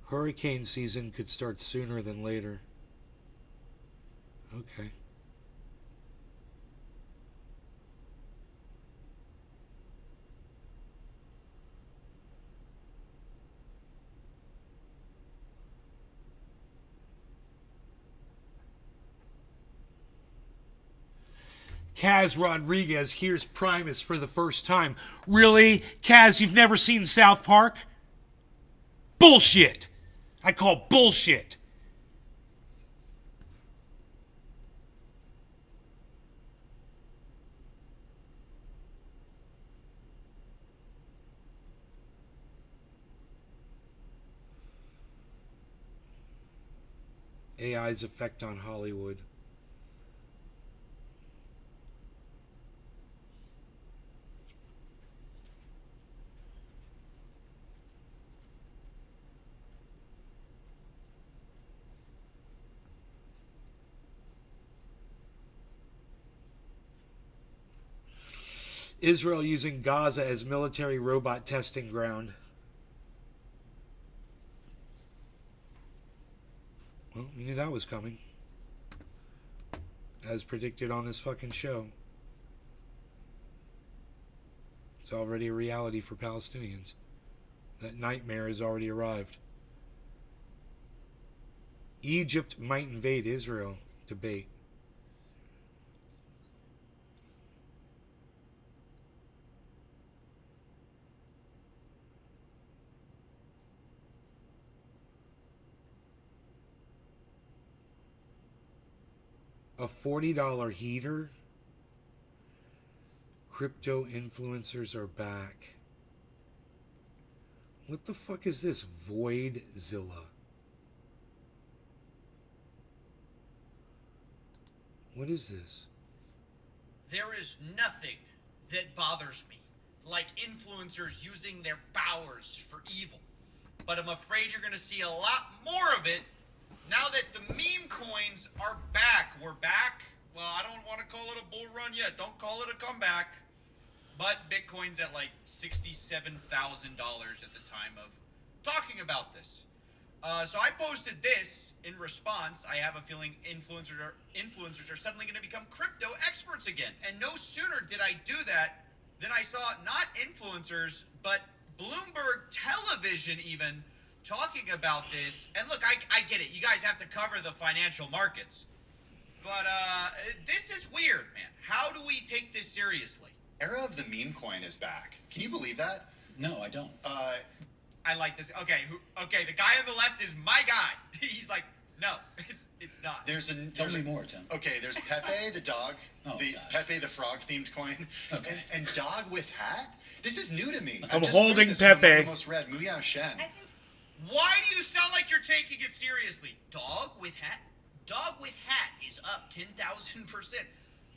Hurricane season could start sooner than later. Okay. Kaz Rodriguez hears Primus for the first time. Really? Kaz, you've never seen South Park? Bullshit! I call bullshit. AI's effect on Hollywood. Israel using Gaza as military robot testing ground. Well, we knew that was coming. As predicted on this fucking show. It's already a reality for Palestinians. That nightmare has already arrived. Egypt might invade Israel. Debate. A $40 heater. Crypto influencers are back. What the fuck is this? Voidzilla. What is this? There is nothing that bothers me like influencers using their powers for evil. But I'm afraid you're going to see a lot more of it now that the meme coins are back, we're back. Well, I don't want to call it a bull run yet. Don't call it a comeback. But Bitcoin's at like $67,000 at the time of talking about this. So I posted this in response. I have a feeling influencers are suddenly going to become crypto experts again. And no sooner did I do that than I saw not influencers, but Bloomberg Television even talking about this. And look, I get it. You guys have to cover the financial markets. But this is weird, man. How do we take this seriously? Era of the meme coin is back. Can you believe that? No, I don't. I like this. Okay, the guy on the left is my guy. He's like, no, it's not. Tell me more, Tim. Okay, there's Pepe the dog, gosh. Pepe the frog themed coin, Okay. and dog with hat. This is new to me. I'm just holding learned this from one of Pepe. the most read, Muyao Shen. Why do you sound like you're taking it seriously? Dog with hat? Dog with hat is up 10,000%.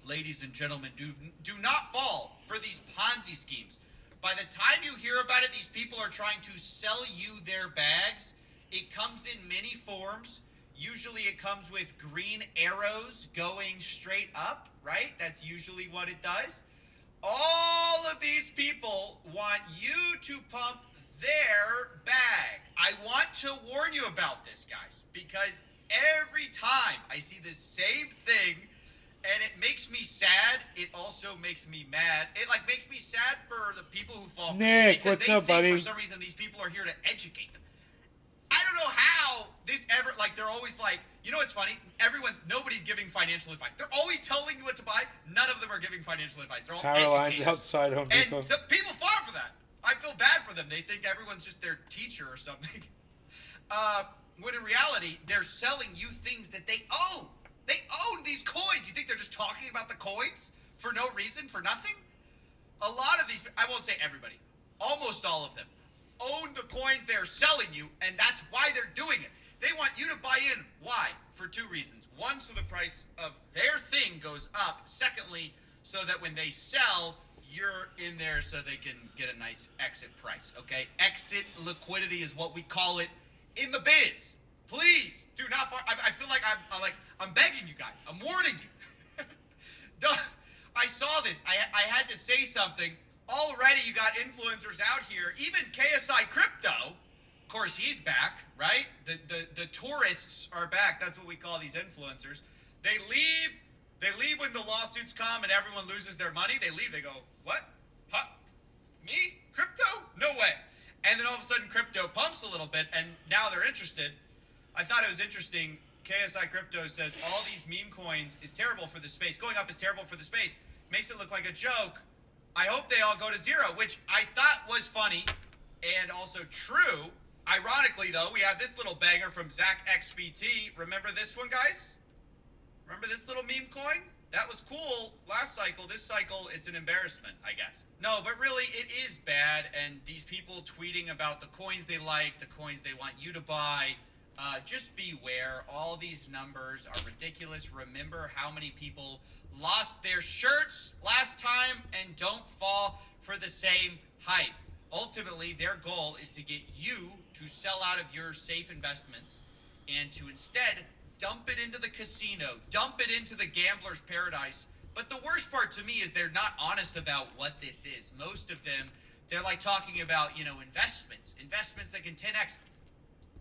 Ladies and gentlemen, do not fall for these Ponzi schemes. By the time you hear about it, these people are trying to sell you their bags. It comes in many forms. Usually it comes with green arrows going straight up, right? That's usually what it does. All of these people want you to pump their bag. I want to warn you about this, guys, because every time I see the same thing, and it makes me sad, it also makes me mad. It makes me sad for the people who fall for Nick, it, because what's they up, think buddy? For some reason, these people are here to educate them. I don't know how this ever, they're always like, you know what's funny? Nobody's giving financial advice. They're always telling you what to buy. None of them are giving financial advice. They're all Caroline's educators. outside Home Depot. And some people fall for that. I feel bad for them. They think everyone's just their teacher or something. When in reality, they're selling you things that they own. They own these coins. You think they're just talking about the coins for no reason, for nothing? A lot of these, I won't say everybody, almost all of them, own the coins they're selling you, and that's why they're doing it. They want you to buy in. Why? For two reasons. One, so the price of their thing goes up. Secondly, so that when they sell, you're in there so they can get a nice exit price, okay? Exit liquidity is what we call it in the biz. Please do not. I feel like I'm begging you guys. I'm warning you. I saw this. I had to say something. Already, you got influencers out here. Even KSI Crypto. Of course, he's back, right? The tourists are back. That's what we call these influencers. They leave. They leave when the lawsuits come and everyone loses their money. They leave. They go, what? Huh? Me? Crypto? No way. And then all of a sudden, crypto pumps a little bit, and now they're interested. I thought it was interesting. KSI Crypto says all these meme coins is terrible for the space. Going up is terrible for the space. Makes it look like a joke. I hope they all go to zero, which I thought was funny and also true. Ironically, though, we have this little banger from Zach XBT. Remember this one, guys? Remember this little meme coin? That was cool last cycle. This cycle, it's an embarrassment, I guess. No, but really, it is bad. And these people tweeting about the coins they like, the coins they want you to buy, just beware. All these numbers are ridiculous. Remember how many people lost their shirts last time, and don't fall for the same hype. Ultimately, their goal is to get you to sell out of your safe investments and to instead dump it into the casino, dump it into the gambler's paradise. But the worst part to me is they're not honest about what this is. Most of them, they're like talking about, investments that can 10x.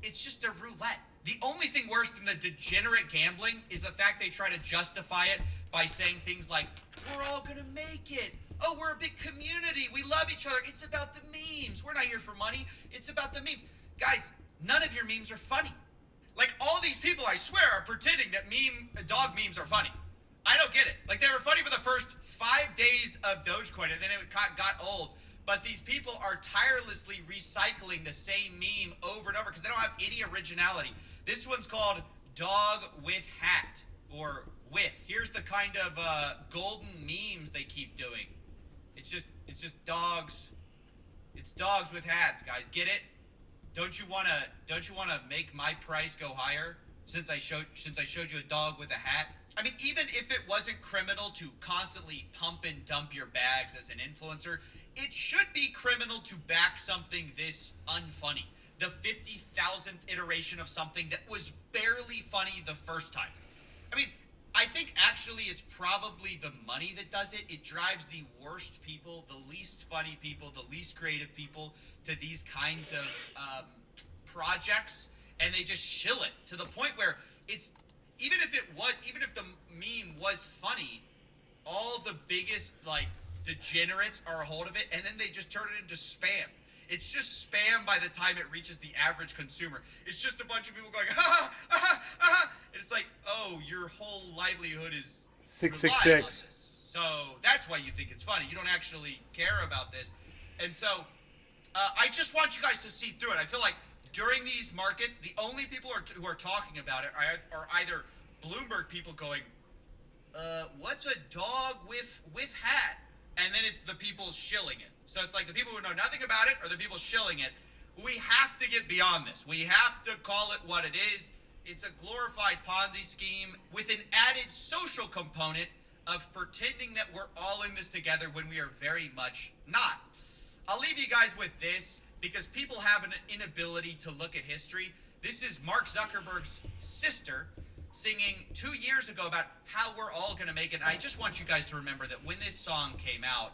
It's just a roulette. The only thing worse than the degenerate gambling is the fact they try to justify it by saying things like, we're all gonna make it. Oh, we're a big community. We love each other. It's about the memes. We're not here for money. It's about the memes. Guys, none of your memes are funny. Like, all these people, I swear, are pretending that dog memes are funny. I don't get it. Like, they were funny for the first 5 days of Dogecoin, and then it got old. But these people are tirelessly recycling the same meme over and over because they don't have any originality. This one's called Dog with Hat, or with. Here's the kind of golden memes they keep doing. It's just dogs. It's dogs with hats, guys. Get it? Don't you wanna make my price go higher since I showed you a dog with a hat? I mean, even if it wasn't criminal to constantly pump and dump your bags as an influencer, it should be criminal to back something this unfunny. the 50,000th iteration of something that was barely funny the first time. I mean, I think actually it's probably the money that does it. It drives the worst people, the least funny people, the least creative people to these kinds of projects, and they just shill it to the point where it's, even if the meme was funny, all the biggest, like, degenerates are a hold of it, and then they just turn it into spam. It's just spam by the time it reaches the average consumer. It's just a bunch of people going, ha ha ha ha ha. It's like, oh, your whole livelihood is 666. So that's why you think it's funny. You don't actually care about this. And so I just want you guys to see through it. I feel like during these markets, the only people who are talking about it are either Bloomberg people going, what's a dog with hat? And then it's the people shilling it. So it's like the people who know nothing about it or the people shilling it. We have to get beyond this. We have to call it what it is. It's a glorified Ponzi scheme with an added social component of pretending that we're all in this together when we are very much not. I'll leave you guys with this because people have an inability to look at history. This is Mark Zuckerberg's sister singing 2 years ago about how we're all going to make it. And I just want you guys to remember that when this song came out,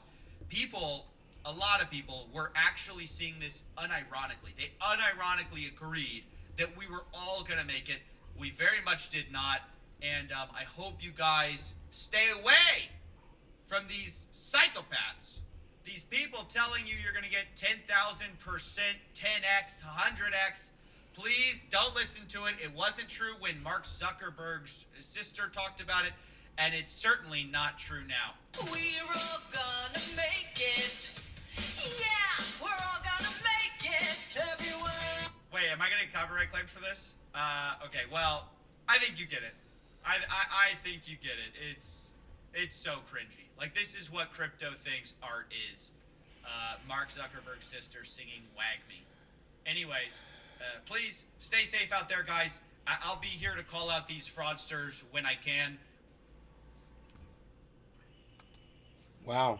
a lot of people were actually seeing this unironically. They unironically agreed that we were all going to make it. We very much did not. And I hope you guys stay away from these psychopaths. These people telling you you're going to get 10,000%, 10x, 100x. Please don't listen to it. It wasn't true when Mark Zuckerberg's sister talked about it, and it's certainly not true now. We're all gonna make it. Yeah, we're all gonna make it. Everyone. Wait, am I going to get copyright claimed for this? Okay, well, I think you get it. I think you get it. It's so cringy. Like, this is what crypto thinks art is. Mark Zuckerberg's sister singing Wag Me. Anyways, please stay safe out there, guys. I'll be here to call out these fraudsters when I can. Wow.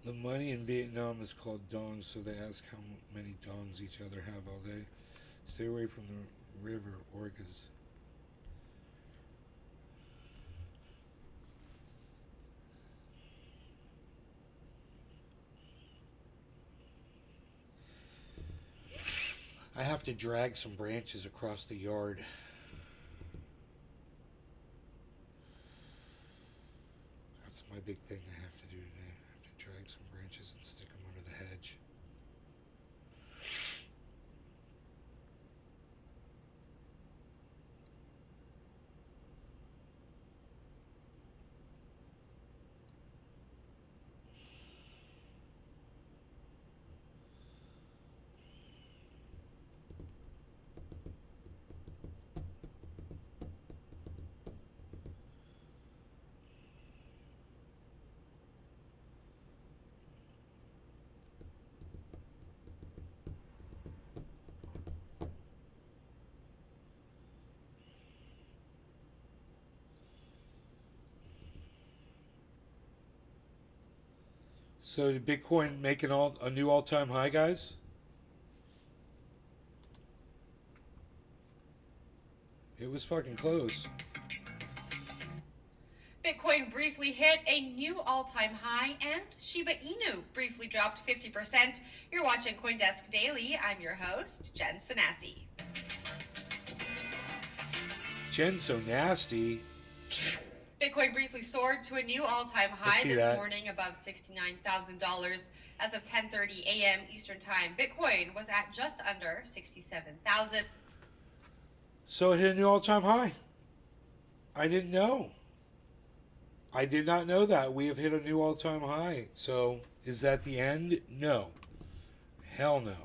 The money in Vietnam is called dongs, so they ask how many dongs each other have all day. Stay away from the river, orcas. I have to drag some branches across the yard. That's my big thing I have to do today. I have to drag some branches and stick them under the hedge. So did Bitcoin make a new all-time high, guys? It was fucking close. Bitcoin briefly hit a new all-time high, and Shiba Inu briefly dropped 50%. You're watching CoinDesk Daily. I'm your host, Jen Sanasi. Jen's so nasty. Bitcoin briefly soared to a new all-time high see this that. morning above $69,000 as of 10:30 a.m. Eastern Time. Bitcoin was at just under 67,000. So it hit a new all-time high. I didn't know. I did not know that. We have hit a new all-time high. So is that the end? No. Hell no.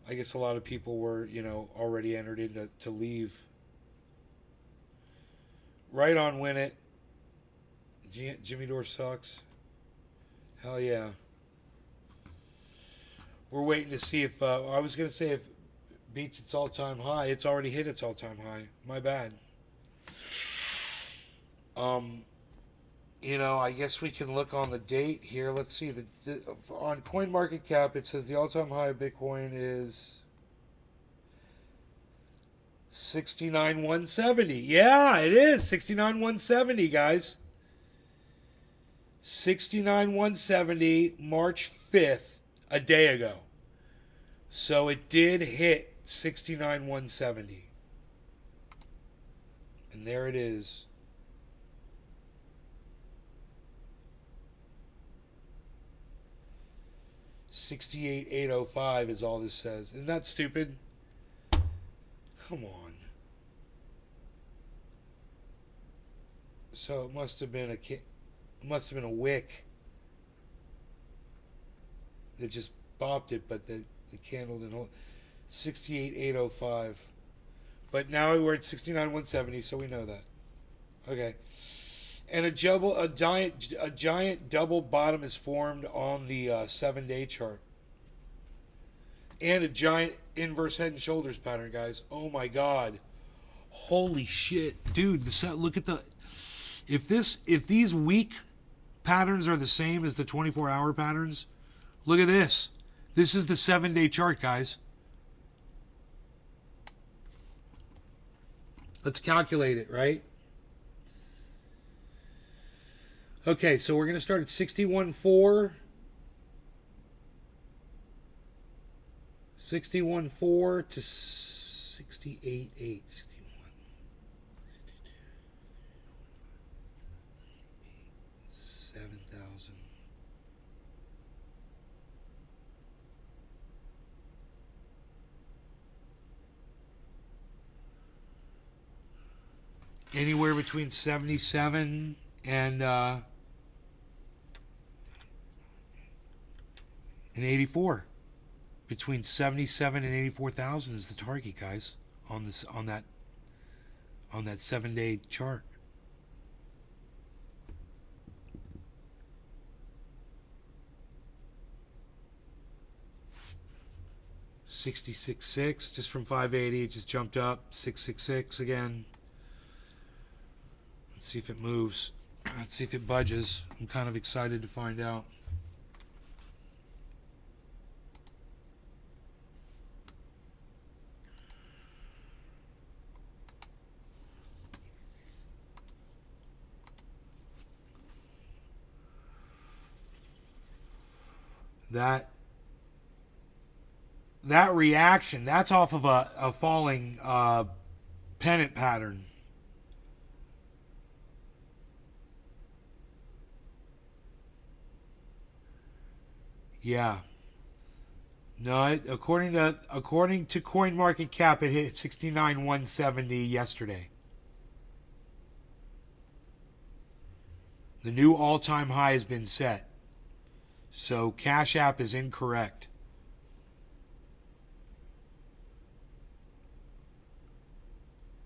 I guess a lot of people were, already entered in to leave. Right on Win It. Jimmy Dore sucks. Hell yeah. We're waiting to see if, I was going to say if it beats its all-time high. It's already hit its all-time high. My bad. I guess we can look on the date here. Let's see. On CoinMarketCap, it says the all-time high of Bitcoin is 69,170. Yeah, it is 69,170, guys. 69,170, March 5th, a day ago. So it did hit 69,170. And there it is. 68,805 is all this says. Isn't that stupid? Come on. So it must have been a wick that just bopped it, but the candle didn't hold. 68,805. But now we're at 69,170, so we know that. Okay. And a giant double bottom is formed on the 7-day chart. And a giant inverse head and shoulders pattern, guys. Oh my god. Holy shit. Dude, look at the if these week patterns are the same as the 24-hour patterns, look at this. This is the 7-day chart, guys. Let's calculate it, right? Okay, so we're going to start at 61.4. 61.4 to 68.8. 61. 7,000. Anywhere between 77 and 84. Between 77 and 84,000 is the target, guys, on that 7-day chart. $66.6 just from 580, it just jumped up. 666 again. Let's see if it moves. Let's see if it budges. I'm kind of excited to find out. That reaction, that's off of a falling pennant pattern. Yeah. No, according to CoinMarketCap, it hit 69,170 yesterday. The new all-time high has been set. So Cash App is incorrect.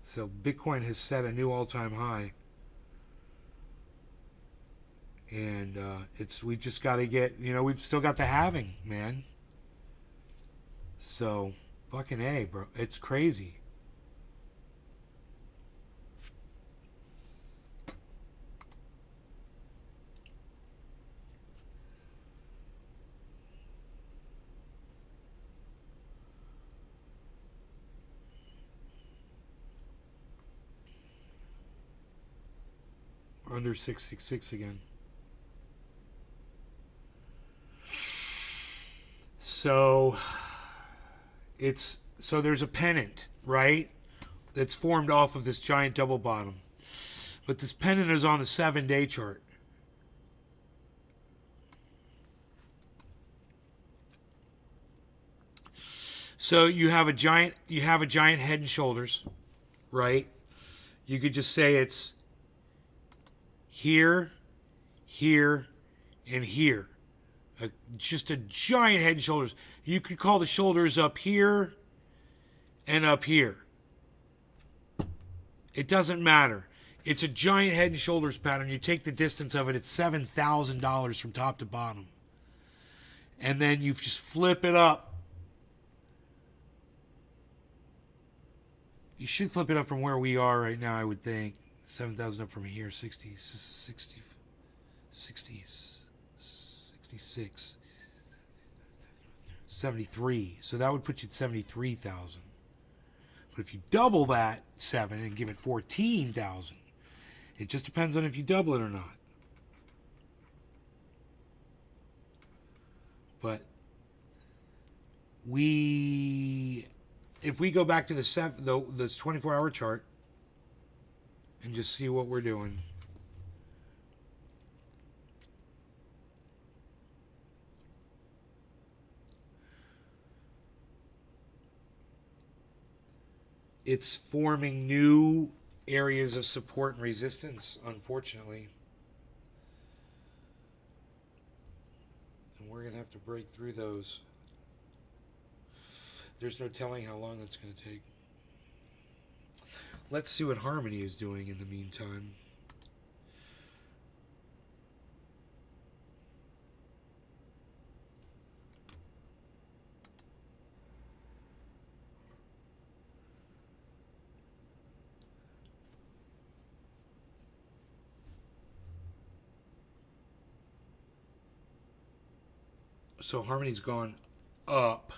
So Bitcoin has set a new all-time high. And we just got to get, we've still got the halving, man. So, fucking A, bro. It's crazy. We're under 666 again. So there's a pennant, right? that's formed off of this giant double bottom. But this pennant is on the 7-day chart. So you have a giant head and shoulders, right? You could just say it's here, here, and here. Just a giant head and shoulders. You could call the shoulders up here and up here. It doesn't matter. It's a giant head and shoulders pattern. You take the distance of it, it's $7,000 from top to bottom. And then you just flip it up. You should flip it up from where we are right now, I would think. 7,000 up from here, 60, 60, 60, 66, 73. So that would put you at 73,000. But if you double that 7 and give it 14,000, it just depends on if you double it or not. But if we go back to this 24-hour chart and just see what we're doing. It's forming new areas of support and resistance, unfortunately. And we're going to have to break through those. There's no telling how long that's going to take. Let's see what Harmony is doing in the meantime. So Harmony's gone up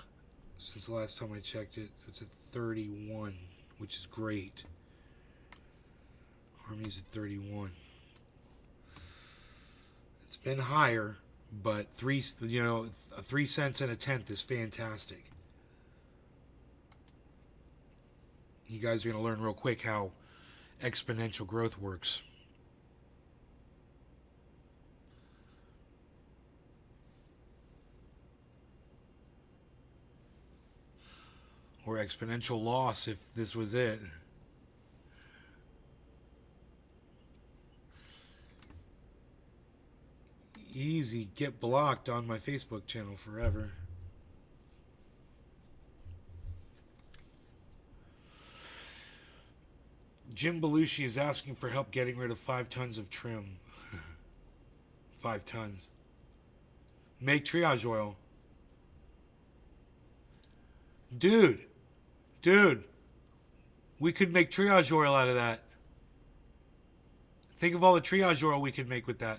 since the last time I checked it. It's at 31, which is great. Harmony's at 31. It's been higher, but 3 cents and a tenth is fantastic. You guys are going to learn real quick how exponential growth works. Or exponential loss if this was it. Easy, get blocked on my Facebook channel forever. Jim Belushi is asking for help getting rid of 5 tons of trim. 5 tons. Make triage oil. Dude, we could make triage oil out of that. Think of all the triage oil we could make with that.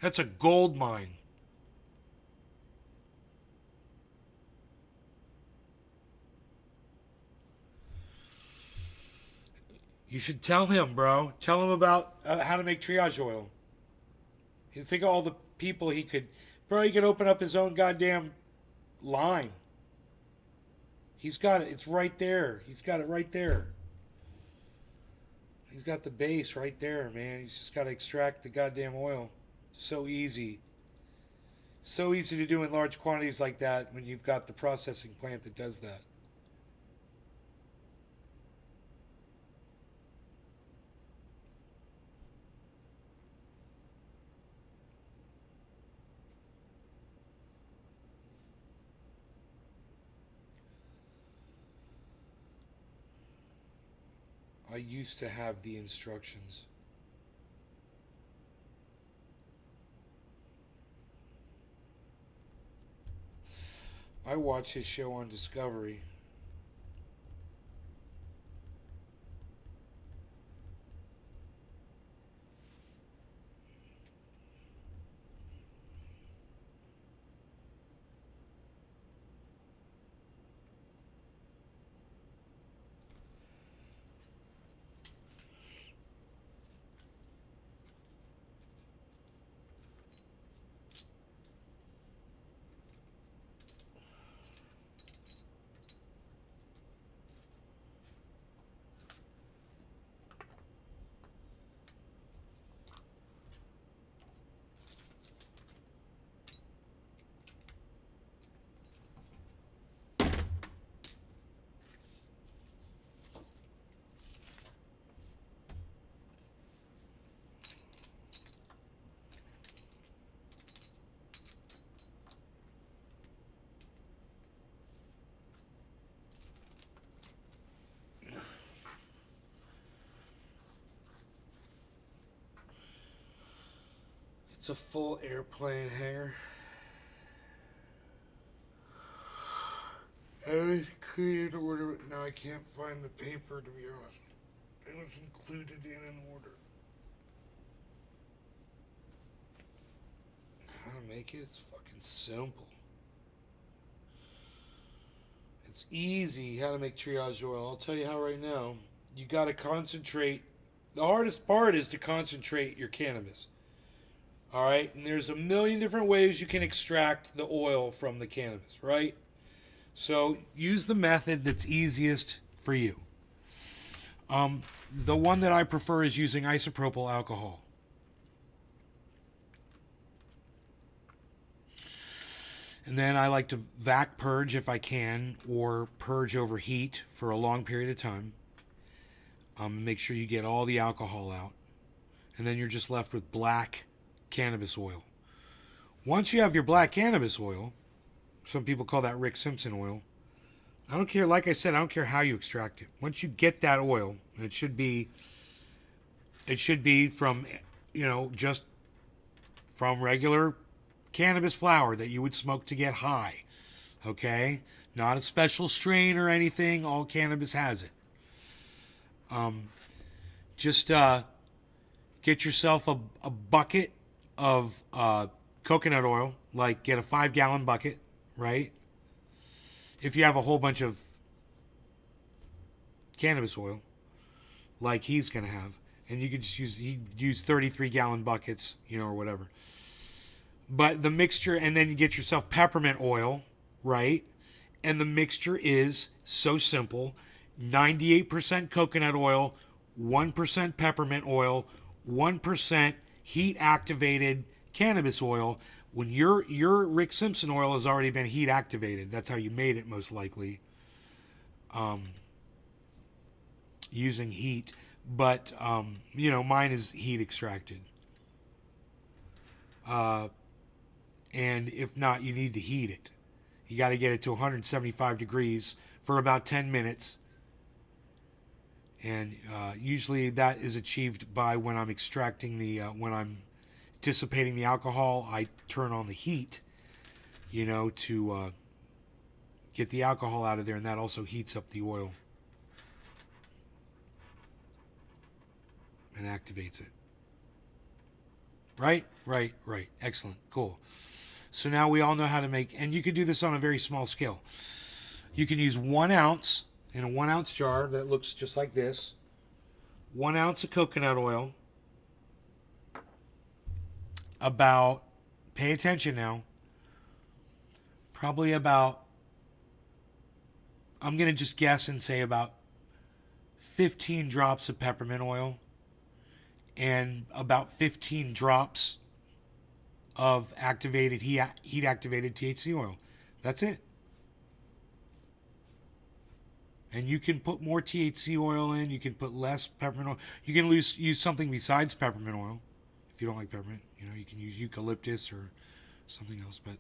That's a gold mine. You should tell him, bro. Tell him about how to make triage oil. Think of all the people he could... Bro, he could open up his own goddamn line. He's got it. It's right there. He's got it right there. He's got the base right there, man. He's just got to extract the goddamn oil. So easy. So easy to do in large quantities like that when you've got the processing plant that does that. I used to have the instructions. I watch his show on Discovery. It's a full airplane hangar. I was clear to order it. Now I can't find the paper, to be honest. It was included in an order. How to make it? It's fucking simple. It's easy how to make triage oil. I'll tell you how right now. You got to concentrate. The hardest part is to concentrate your cannabis. All right? And there's a million different ways you can extract the oil from the cannabis, right? So use the method that's easiest for you. The one that I prefer is using isopropyl alcohol. And then I like to vac purge if I can, or purge over heat for a long period of time. Make sure you get all the alcohol out. And then you're just left with black cannabis oil. Once you have your black cannabis oil, some people call that Rick Simpson oil. I don't care, like I said, I don't care how you extract it. Once you get that oil, and it should be from, just from regular cannabis flower that you would smoke to get high. Okay? Not a special strain or anything. All cannabis has it. Just get yourself a bucket of coconut oil. Like, get a 5-gallon bucket, right? If you have a whole bunch of cannabis oil, like he's going to have. And you could just use 33-gallon buckets, or whatever. But the mixture, and then you get yourself peppermint oil, right? And the mixture is so simple. 98% coconut oil, 1% peppermint oil, 1% heat-activated cannabis oil. When your Rick Simpson oil has already been heat-activated. That's how you made it, most likely. Using heat. But, mine is heat-extracted. And if not, you need to heat it. You got to get it to 175 degrees for about 10 minutes. And usually that is achieved by when I'm extracting when I'm dissipating the alcohol, I turn on the heat, to get the alcohol out of there, and that also heats up the oil and activates it. Right. Excellent. Cool. So now we all know how to make, and you can do this on a very small scale. You can use 1 ounce in a 1 ounce jar that looks just like this. 1 ounce of coconut oil. Pay attention now, probably about, I'm going to just guess and say about 15 drops of peppermint oil and about 15 drops of heat-activated THC oil. That's it. And you can put more THC oil in. You can put less peppermint oil. You can use something besides peppermint oil. If you don't like peppermint, you can use eucalyptus or something else. But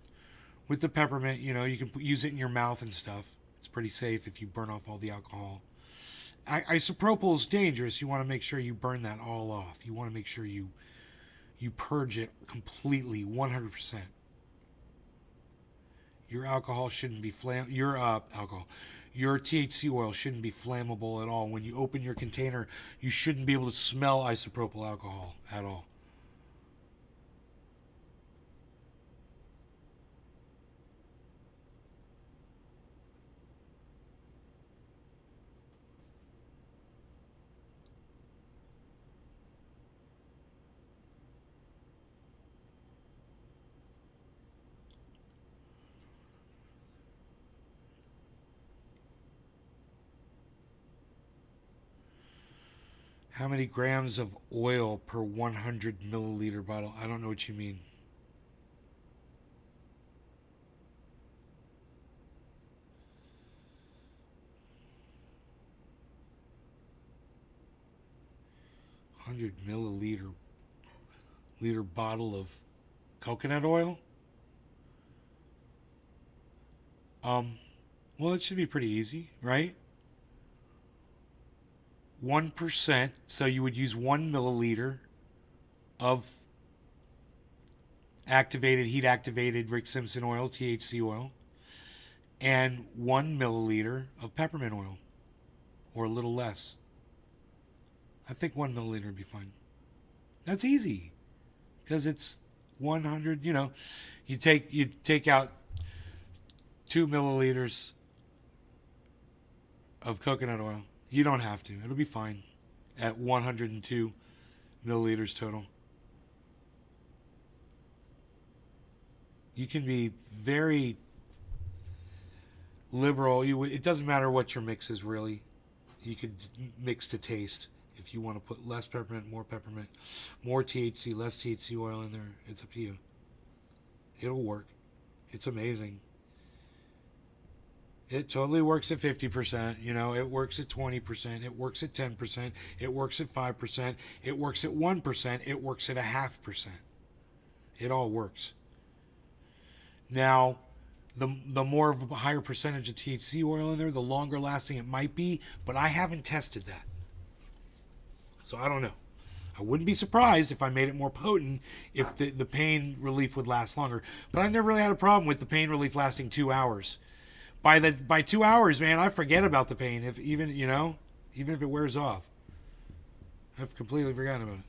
with the peppermint, you can use it in your mouth and stuff. It's pretty safe if you burn off all the alcohol. Isopropyl is dangerous. You want to make sure you burn that all off. You want to make sure you purge it completely, 100%. Your alcohol shouldn't be your THC oil shouldn't be flammable at all. When you open your container, you shouldn't be able to smell isopropyl alcohol at all. How many grams of oil per 100 milliliter bottle? I don't know what you mean. $100 milliliter bottle of coconut oil? Well, it should be pretty easy, right? 1%, so you would use 1 milliliter of activated, heat activated Rick Simpson oil, THC oil, and 1 milliliter of peppermint oil, or a little less. I think 1 milliliter would be fine. That's easy, because it's 100. You know, you take out 2 milliliters of coconut oil. You don't have to. It'll be fine at 102 milliliters total. You can be very liberal. It doesn't matter what your mix is, really. You could mix to taste. If you want to put less peppermint, more THC, less THC oil in there, it's up to you. It'll work. It's amazing. It totally works at 50%. You know, it works at 20%. It works at 10%. It works at 5%. It works at 1%. It works at 0.5%. It all works. Now, the more of a higher percentage of THC oil in there, the longer lasting it might be, but I haven't tested that. So I don't know. I wouldn't be surprised if I made it more potent if the pain relief would last longer. But I've never really had a problem with the pain relief lasting 2 hours. By 2 hours, man, I forget about the pain. Even if it wears off, I've completely forgotten about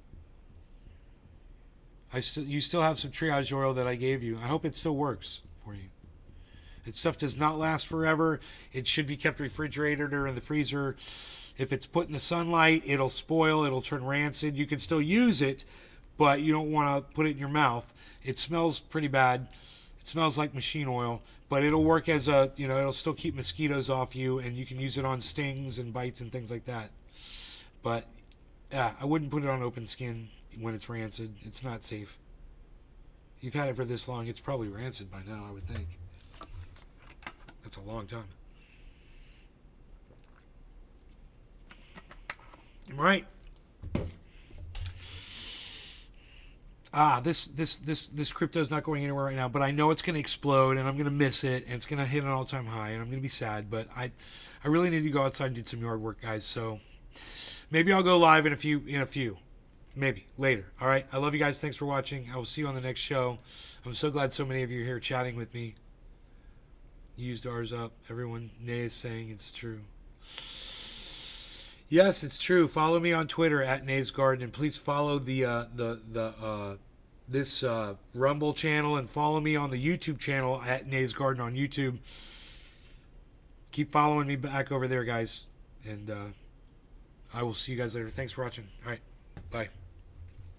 it. You still have some triage oil that I gave you. I hope it still works for you. That stuff does not last forever. It should be kept refrigerated or in the freezer. If it's put in the sunlight, it'll spoil. It'll turn rancid. You can still use it, but you don't want to put it in your mouth. It smells pretty bad. It smells like machine oil, but it'll work as it'll still keep mosquitoes off you, and you can use it on stings and bites and things like that. But I wouldn't put it on open skin when it's rancid. It's not safe. You've had it for this long, it's probably rancid by now, I would think. That's a long time. Right. This crypto is not going anywhere right now, but I know it's going to explode, and I'm going to miss it, and it's going to hit an all-time high, and I'm going to be sad. But I really need to go outside and do some yard work, guys. So maybe I'll go live in a few, maybe later. All right. I love you guys. Thanks for watching. I will see you on the next show. I'm so glad so many of you are here chatting with me. You used ours up. Everyone, Nay is saying it's true. Yes, it's true. Follow me on Twitter at Nay's Garden, and please follow this Rumble channel, and follow me on the YouTube channel at Nay's Garden on YouTube. Keep following me back over there, guys, and I will see you guys later. Thanks for watching. All right, bye.